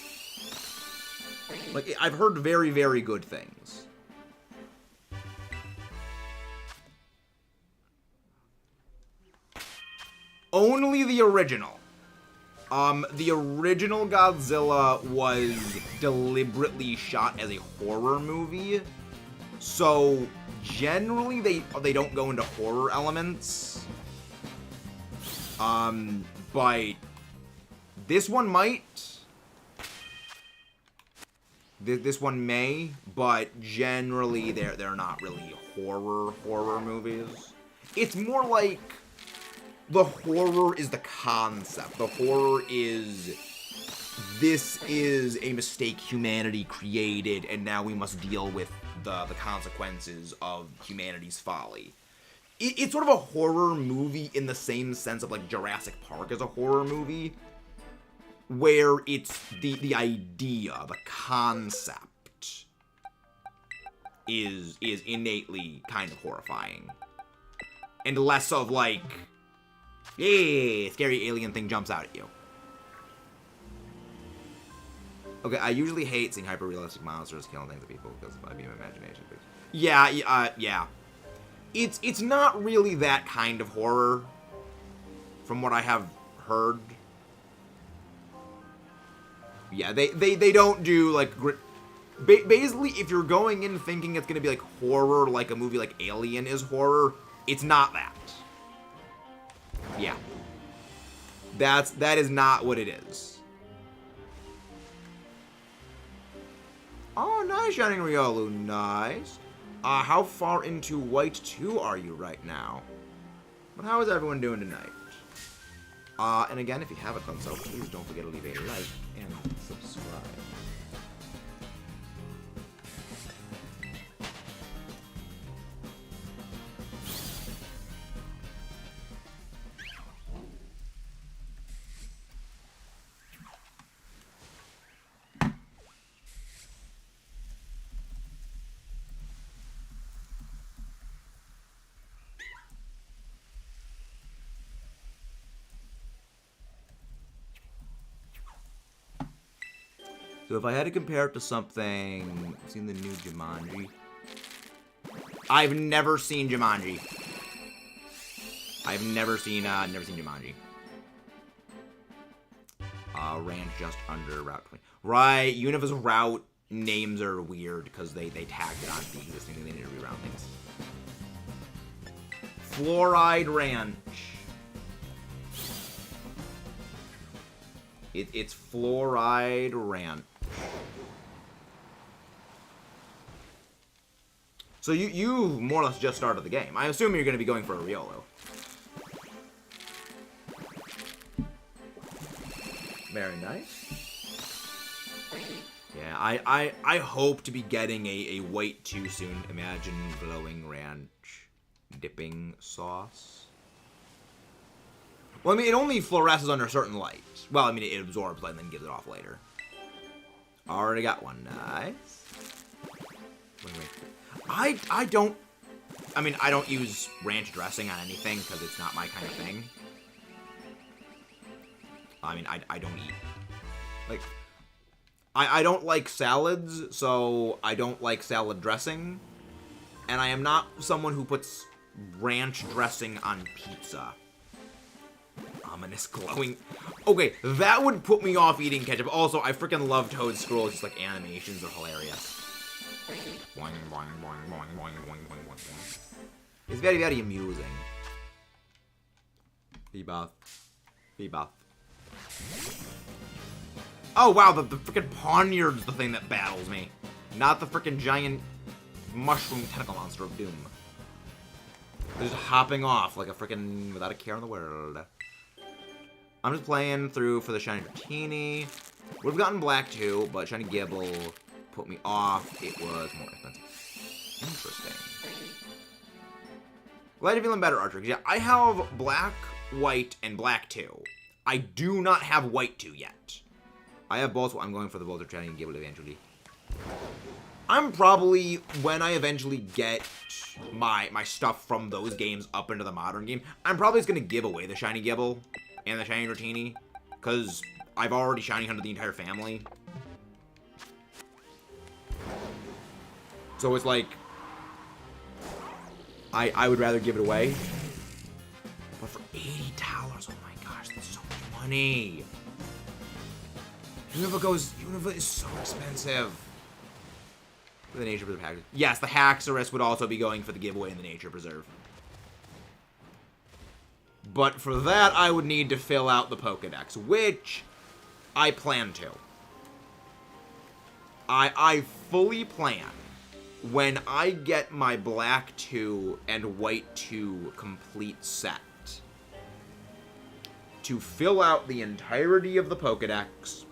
Like, I've heard very, very good things. Only the original. The original Godzilla was deliberately shot as a horror movie. So, generally, they don't go into horror elements. But this one might. This one may, but generally they're not really horror movies. It's more like the horror is the concept. The horror is, this is a mistake humanity created, and now we must deal with the consequences of humanity's folly. It's sort of a horror movie in the same sense of like Jurassic Park as a horror movie, where it's the idea, the concept is innately kind of horrifying. And less of like, yeah, scary alien thing jumps out at you. Okay, I usually hate seeing hyper-realistic monsters killing things at people because of my beam imagination. Yeah. It's not really that kind of horror, from what I have heard. Yeah, they don't do, like, basically, if you're going in thinking it's gonna be, like, horror, like a movie like Alien is horror, it's not that. Yeah. That is not what it is. Oh, nice, Shining Riolu, nice. How far into White 2 are you right now? But how is everyone doing tonight? And again, if you haven't done so, please don't forget to leave a like and subscribe. So if I had to compare it to something, I've seen the new Jumanji. I've never seen Jumanji. I've never seen Jumanji. Ranch just under Route 20. Right, Univa's route names are weird because they tagged it on the existing thing. They need to reroute things. Fluoride Ranch. It's Fluoride Ranch. So you more or less just started the game. I assume you're going to be going for a Riolu. Very nice. Yeah, I hope to be getting a White 2 soon. Imagine glowing ranch dipping sauce. Well, I mean, it only fluoresces under certain light. Well, I mean, it absorbs light and then gives it off later. Already got one. Nice. I don't use ranch dressing on anything because it's not my kind of thing. I mean, I don't eat. Like, I don't like salads, so I don't like salad dressing. And I am not someone who puts ranch dressing on pizza. Ominous glowing. Okay, that would put me off eating ketchup. Also, I freaking love Toad Scrolls. Just like animations are hilarious. Boing, boing, boing, boing, boing, boing, boing, boing. It's very, very amusing. Bebop. Bebop. Oh wow, the freaking poniard's the thing that battles me. Not the freaking giant mushroom tentacle monster of doom. They're just hopping off like a freaking without a care in the world. I'm just playing through for the Shiny Dratini. Would have gotten black too, but Shiny Gibble put me off. It was more expensive. Interesting. Glad you're feeling better, Archer. Yeah, I have black, white, and black 2. I do not have white 2 yet. I have both. I'm going for the Boulder Shiny Gibble eventually. I'm probably, when I eventually get my stuff from those games up into the modern game, I'm probably just going to give away the Shiny Gibble and the Shiny Dratini, because I've already Shiny Hunted the entire family. So it's like, I would rather give it away. But for $80, oh my gosh, that's so much money. Unova is so expensive. The Nature Preserve package. Yes, the Haxorus would also be going for the giveaway in the Nature Preserve. But for that, I would need to fill out the Pokedex, which I plan to. I fully plan, when I get my Black 2 and White 2 complete set, to fill out the entirety of the Pokedex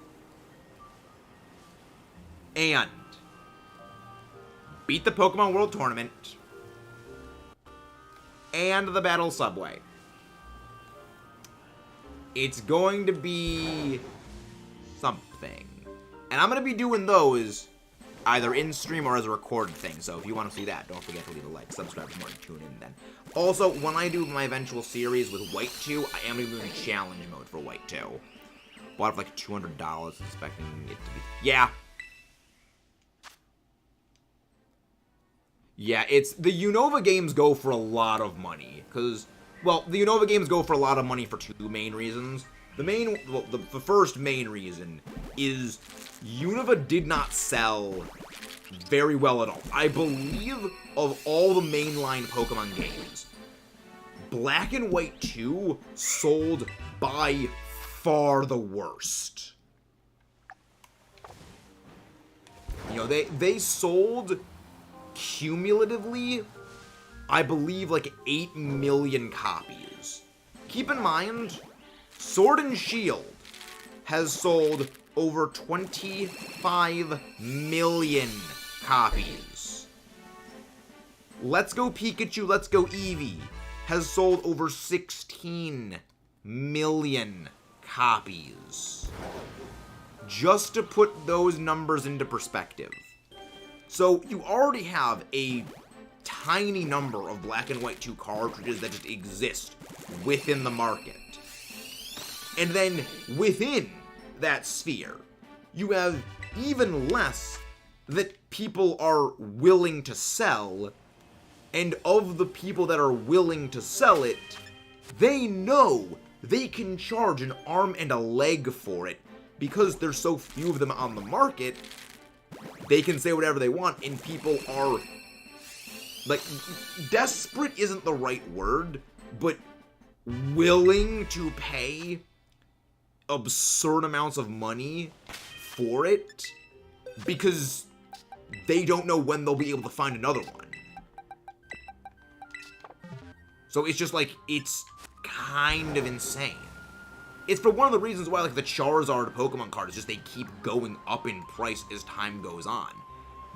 and beat the Pokemon World Tournament and the Battle Subway. It's going to be something. And I'm going to be doing those either in stream or as a recorded thing. So if you want to see that, don't forget to leave a like, subscribe if you want to tune in then. Also, when I do my eventual series with White 2, I am going to be doing challenge mode for White 2. Bought it for like $200, expecting it to be... Yeah. Yeah, it's... The Unova games go for a lot of money. Because, well, the Unova games go for a lot of money for two main reasons. The first main reason is Unova did not sell very well at all. I believe of all the mainline Pokemon games, Black and White 2 sold by far the worst. You know, they sold cumulatively, I believe, like 8 million copies. Keep in mind, Sword and Shield has sold over 25 million copies. Let's Go Pikachu, Let's Go Eevee has sold over 16 million copies. Just to put those numbers into perspective. So you already have a tiny number of Black and White 2 cartridges that just exist within the market. And then within that sphere, you have even less that people are willing to sell, and of the people that are willing to sell it, they know they can charge an arm and a leg for it. Because there's so few of them on the market, they can say whatever they want, and people are, like, desperate isn't the right word, but willing to pay absurd amounts of money for it because they don't know when they'll be able to find another one. So it's just like, it's kind of insane. It's for one of the reasons why, like, the Charizard Pokemon card is just they keep going up in price as time goes on.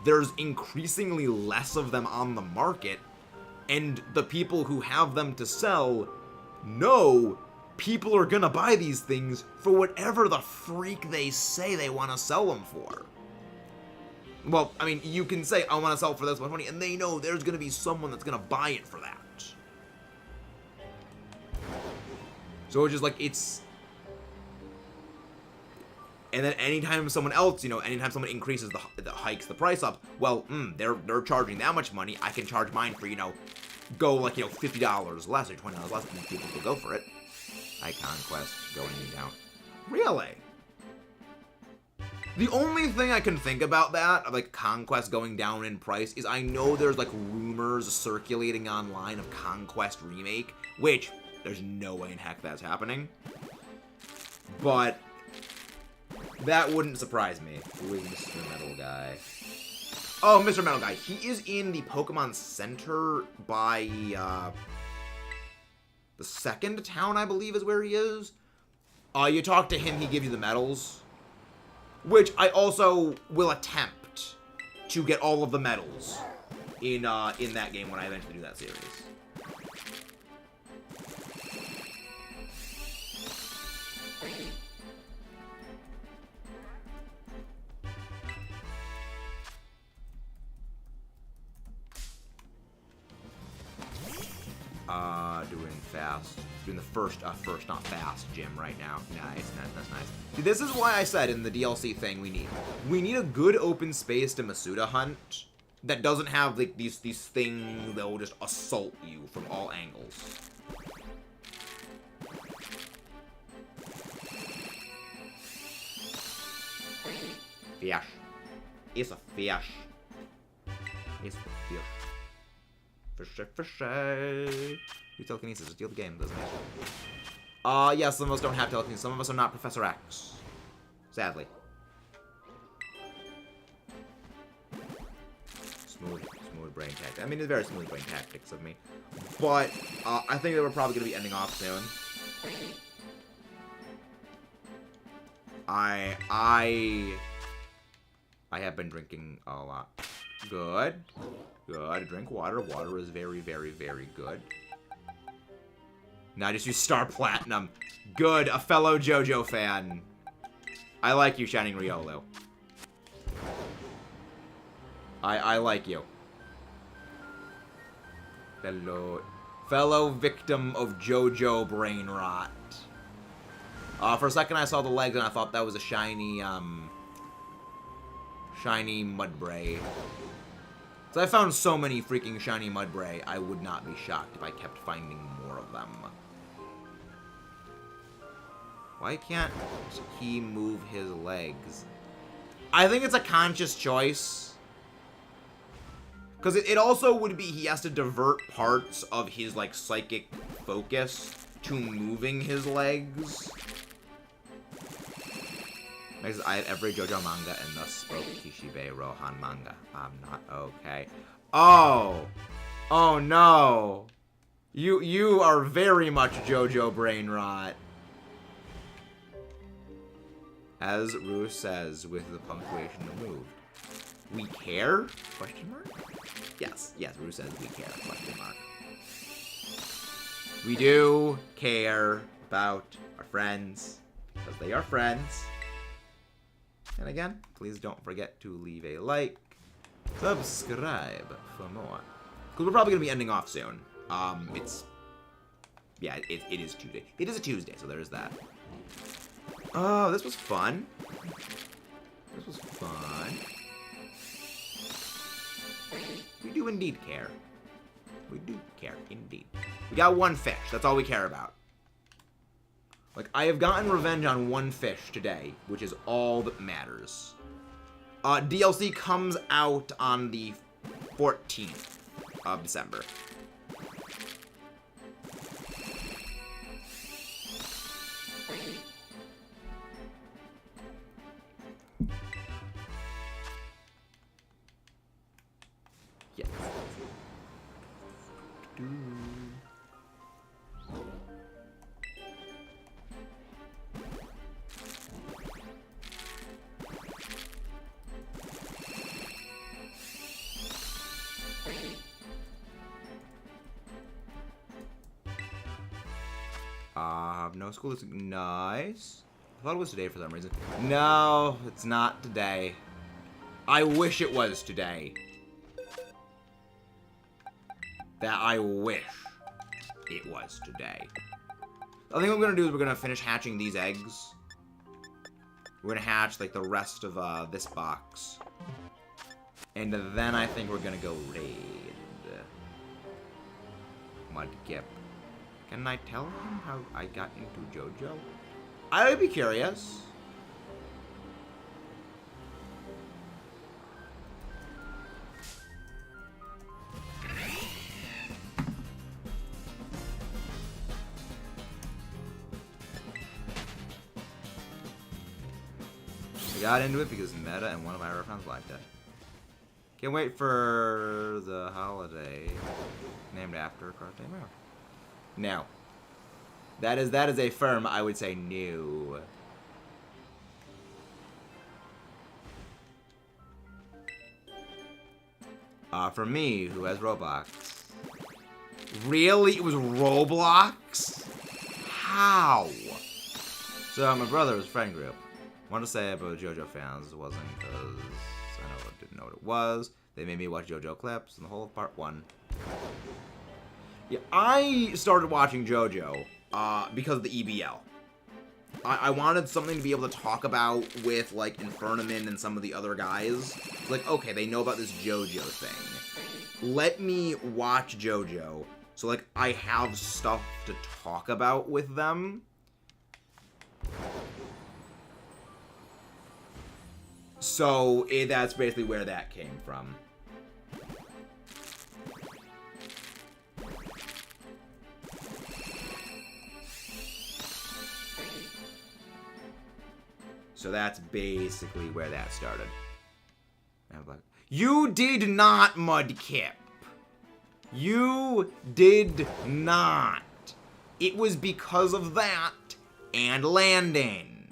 There's increasingly less of them on the market, and the people who have them to sell know people are gonna buy these things for whatever the freak they say they want to sell them for. Well, I mean, you can say, I want to sell it for this much money, and they know there's gonna be someone that's gonna buy it for that. So it's just like, it's... And then anytime someone else, you know, anytime someone increases hikes the price up, well, they're charging that much money, I can charge mine for, you know, go like, you know, $50 less or $20 less, and people will go for it. Conquest going down. Really? The only thing I can think about that, of like Conquest going down in price, is I know there's like rumors circulating online of Conquest Remake, which there's no way in heck that's happening. But that wouldn't surprise me. Who is Mr. Metal Guy? Oh, Mr. Metal Guy. He is in the Pokemon Center by, the second town, I believe, is where he is. You talk to him, he gives you the medals. Which I also will attempt to get all of the medals in that game when I eventually do that series. Doing fast. Doing the first not fast gym right now. Nice, that's nice. See, this is why I said in the DLC thing we need a good open space to Masuda hunt. that doesn't have like these things that will just assault you from all angles. Fish. It's a fish. It's a fish. Fishy, fishy. Use telekinesis to steal the game, doesn't it? Yeah, some of us don't have telekinesis. Some of us are not Professor X. Sadly. Smooth brain tactics. I mean, it's very smooth brain tactics of me. But, I think that we're probably going to be ending off soon. I have been drinking a lot. Good. Good. Drink water. Water is very, very, very good. Now I just use Star Platinum. Good. A fellow JoJo fan. I like you, Shining Riolu. I like you. Fellow victim of JoJo brain rot. For a second I saw the legs and I thought that was a shiny Mudbray. So I found so many freaking shiny Mudbray, I would not be shocked if I kept finding more of them. Why can't he move his legs? I think it's a conscious choice. Because it also would be he has to divert parts of his, like, psychic focus to moving his legs. I have every JoJo manga and thus spoke Kishibe Rohan manga. I'm not okay. Oh! Oh no! You are very much JoJo brain rot. As Rue says, with the punctuation removed. We care? Question mark? Yes, Rue says we care. Question mark. We do care about our friends, because they are friends. And again, please don't forget to leave a like, subscribe for more. Because we're probably going to be ending off soon. Yeah, it is Tuesday. It is a Tuesday, so there's that. Oh, this was fun. This was fun. We do indeed care. We do care, indeed. We got one fish. That's all we care about. Like, I have gotten revenge on one fish today, which is all that matters. DLC comes out on the 14th of December. Yes. No school is nice. I thought it was today for some reason. No, it's not today. I wish it was today. That I wish it was today. I think what we're gonna do is we're gonna finish hatching these eggs. We're gonna hatch like the rest of this box. And then I think we're gonna go raid Mudkip. Can I tell him how I got into JoJo? I would be curious. I got into it because meta and one of my other friends liked it. Can't wait for the holiday named after Cartoon Network. No. That is a firm, I would say, no. For me, who has Roblox. Really? It was Roblox? How? So, my brother's friend group. Wanted to say about JoJo fans, it wasn't because I didn't know what it was. They made me watch JoJo clips and the whole of part 1. Yeah, I started watching JoJo because of the EBL. I wanted something to be able to talk about with, like, Infernamin and some of the other guys. Like, okay, they know about this JoJo thing. Let me watch JoJo, so, like, I have stuff to talk about with them. So, that's basically where that came from. So that's basically where that started. You did not, Mudkip. You did not. It was because of that and landing.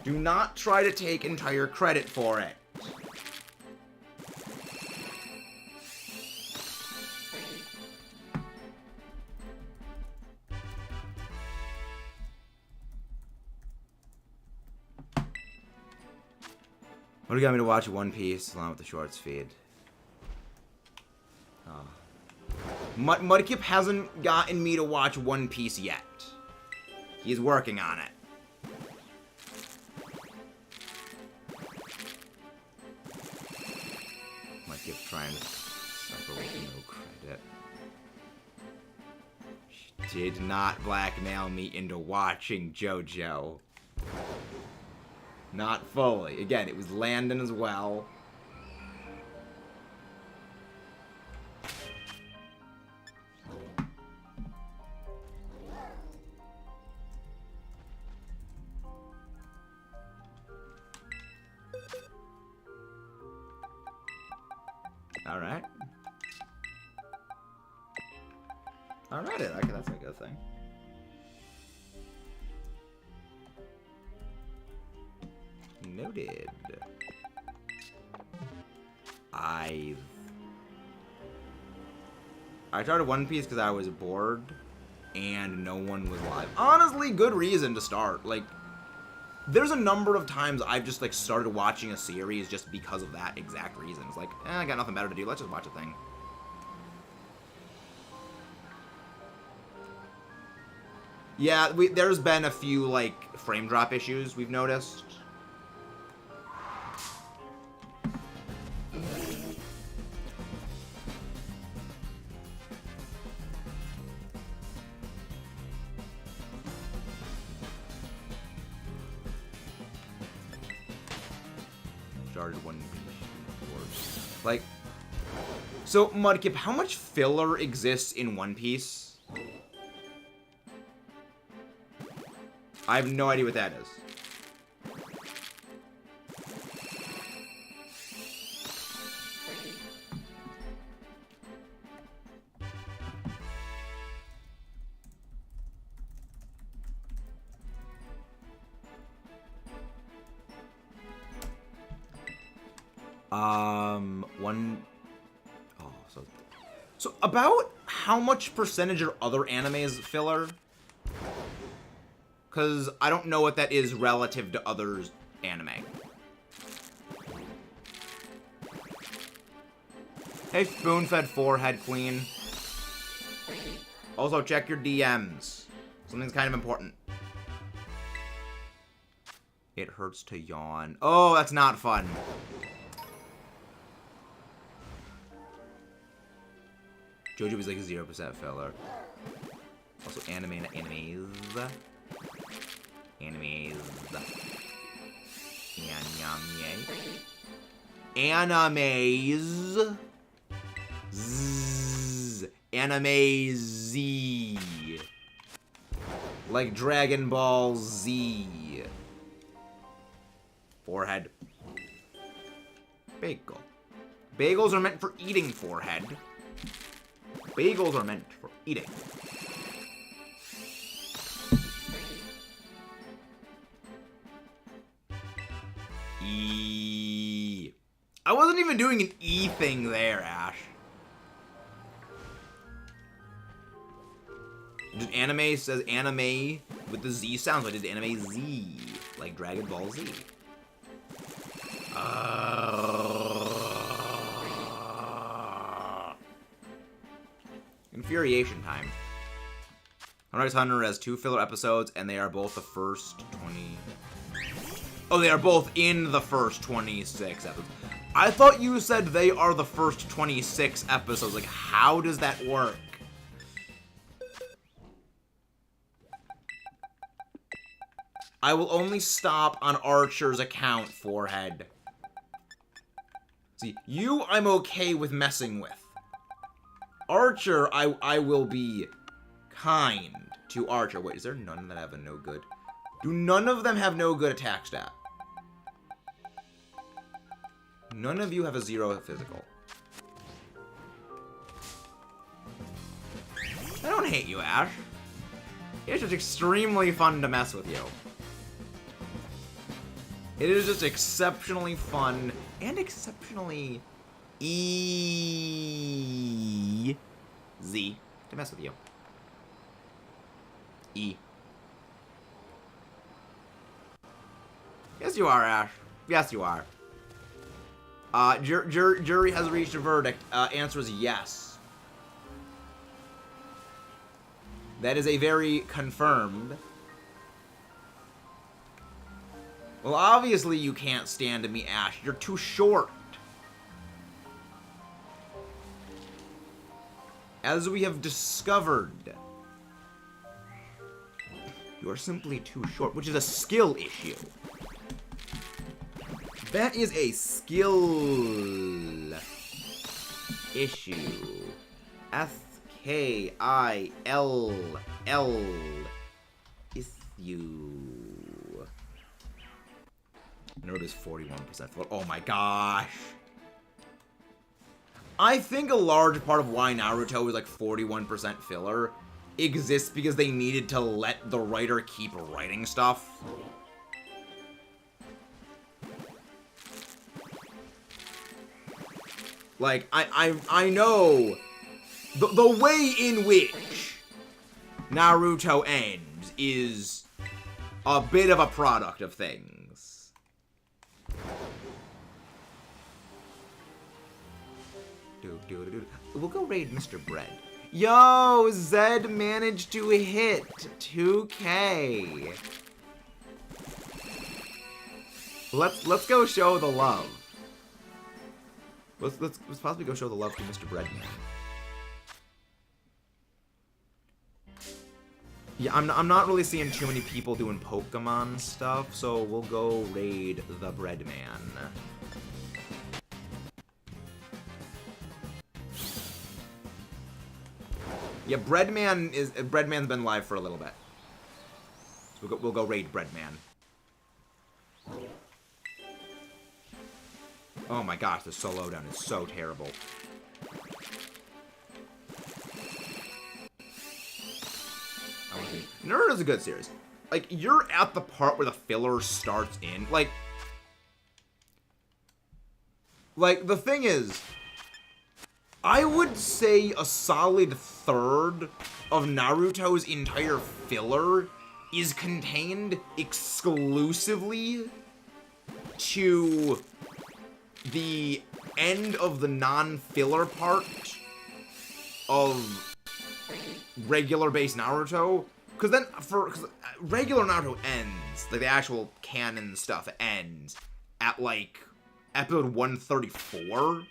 Do not try to take entire credit for it. What do you got me to watch One Piece along with the shorts feed? Oh. Mudkip hasn't gotten me to watch One Piece yet. He's working on it. Mudkip trying to suffer with no credit. She did not blackmail me into watching JoJo. Not fully. Again, it was Landon as well. Alright. Alright, okay, that's a good thing. Noted. I started One Piece because I was bored and no one was live. Honestly, good reason to start. Like, there's a number of times I've just, like, started watching a series just because of that exact reason. It's like, I got nothing better to do. Let's just watch a thing. Yeah, there's been a few, like, frame drop issues we've noticed. Started One Piece. Like, so Mudkip, how much filler exists in One Piece? I have no idea what that is. So about how much percentage are other animes filler? Because I don't know what that is relative to others anime. Hey, spoon-fed forehead queen. Also, check your DMs. Something's kind of important. It hurts to yawn. Oh, that's not fun. JoJo is like 0% filler. Also, anime and animes. Animes. Animes. Zzz. Anime Z. Like Dragon Ball Z. Forehead. Bagel. Bagels are meant for eating, forehead. Bagels are meant for eating. E. I wasn't even doing an E thing there, Ash. Just anime says anime with the Z sounds. So I did anime Z, like Dragon Ball Z. Infuriation time. Hunter x Hunter has 2 filler episodes, and they are both the first 20... Oh, they are both in the first 26 episodes. I thought you said they are the first 26 episodes. Like, how does that work? I will only stop on Archer's account, Forehead. See, you I'm okay with messing with. Archer, I will be kind to Archer. Wait, is there none that have a no good? Do none of them have no good attack stat? None of you have a 0 physical. I don't hate you, Ash. It's just extremely fun to mess with you. It is just exceptionally fun and exceptionally easy to mess with you. Yes, you are, Ash. Yes, you are. Jury has reached a verdict. Answer is yes. That is a very confirmed. Well, obviously you can't stand me, Ash. You're too short. As we have discovered, you are simply too short, which is a skill issue. That is a skill issue. S-K-I-L-L issue. Nerd is 41% full. Oh my gosh. I think a large part of why Naruto is like 41% filler exists because they needed to let the writer keep writing stuff. Like, I know the way in which Naruto ends is a bit of a product of things. We'll go raid Mr. Bread. Yo, Zed managed to hit 2K. Let's go show the love. Let's possibly go show the love to Mr. Breadman. Yeah, I'm not really seeing too many people doing Pokemon stuff, so we'll go raid the Breadman. Yeah, Breadman's been live for a little bit. So we'll go raid Breadman. Oh my gosh, the solo down is so terrible. Naruto's a good series. Like, you're at the part where the filler starts in. Like, the thing is, I would say a solid third of Naruto's entire filler is contained exclusively to the end of the non-filler part of regular-based Naruto. Because then, cause regular Naruto ends, like the actual canon stuff ends at, like, episode 134.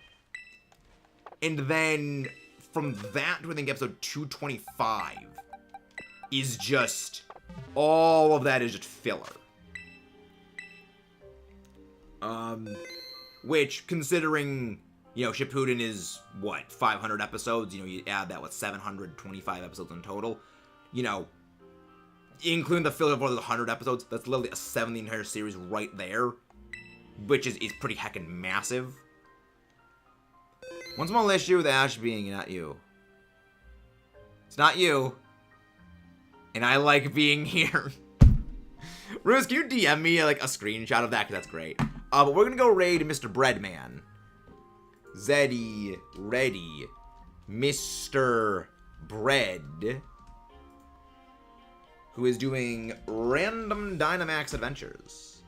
And then, from that to, I think, episode 225 is just, all of that is just filler. Which, considering, you know, Shippuden is, what, 500 episodes? You know, you add that with 725 episodes in total. You know, including the filler of one of the 100 episodes, that's literally a 7th of the entire series right there. Which is pretty heckin' massive. One small issue with Ash being not you. It's not you. And I like being here. Rose, can you DM me like a screenshot of that? Because that's great. But we're going to go raid Mr. Breadman. Zeddy, ready. Mr. Bread. Who is doing random Dynamax adventures.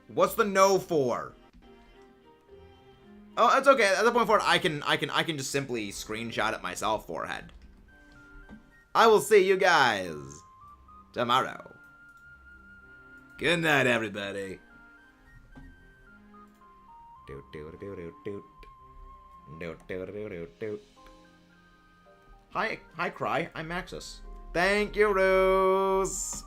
What's the no for? Oh, it's okay. At that point forward, I can just simply screenshot it myself, forehead. I will see you guys tomorrow. Good night, everybody. Hi, Cry. I'm Maxis. Thank you, Rose.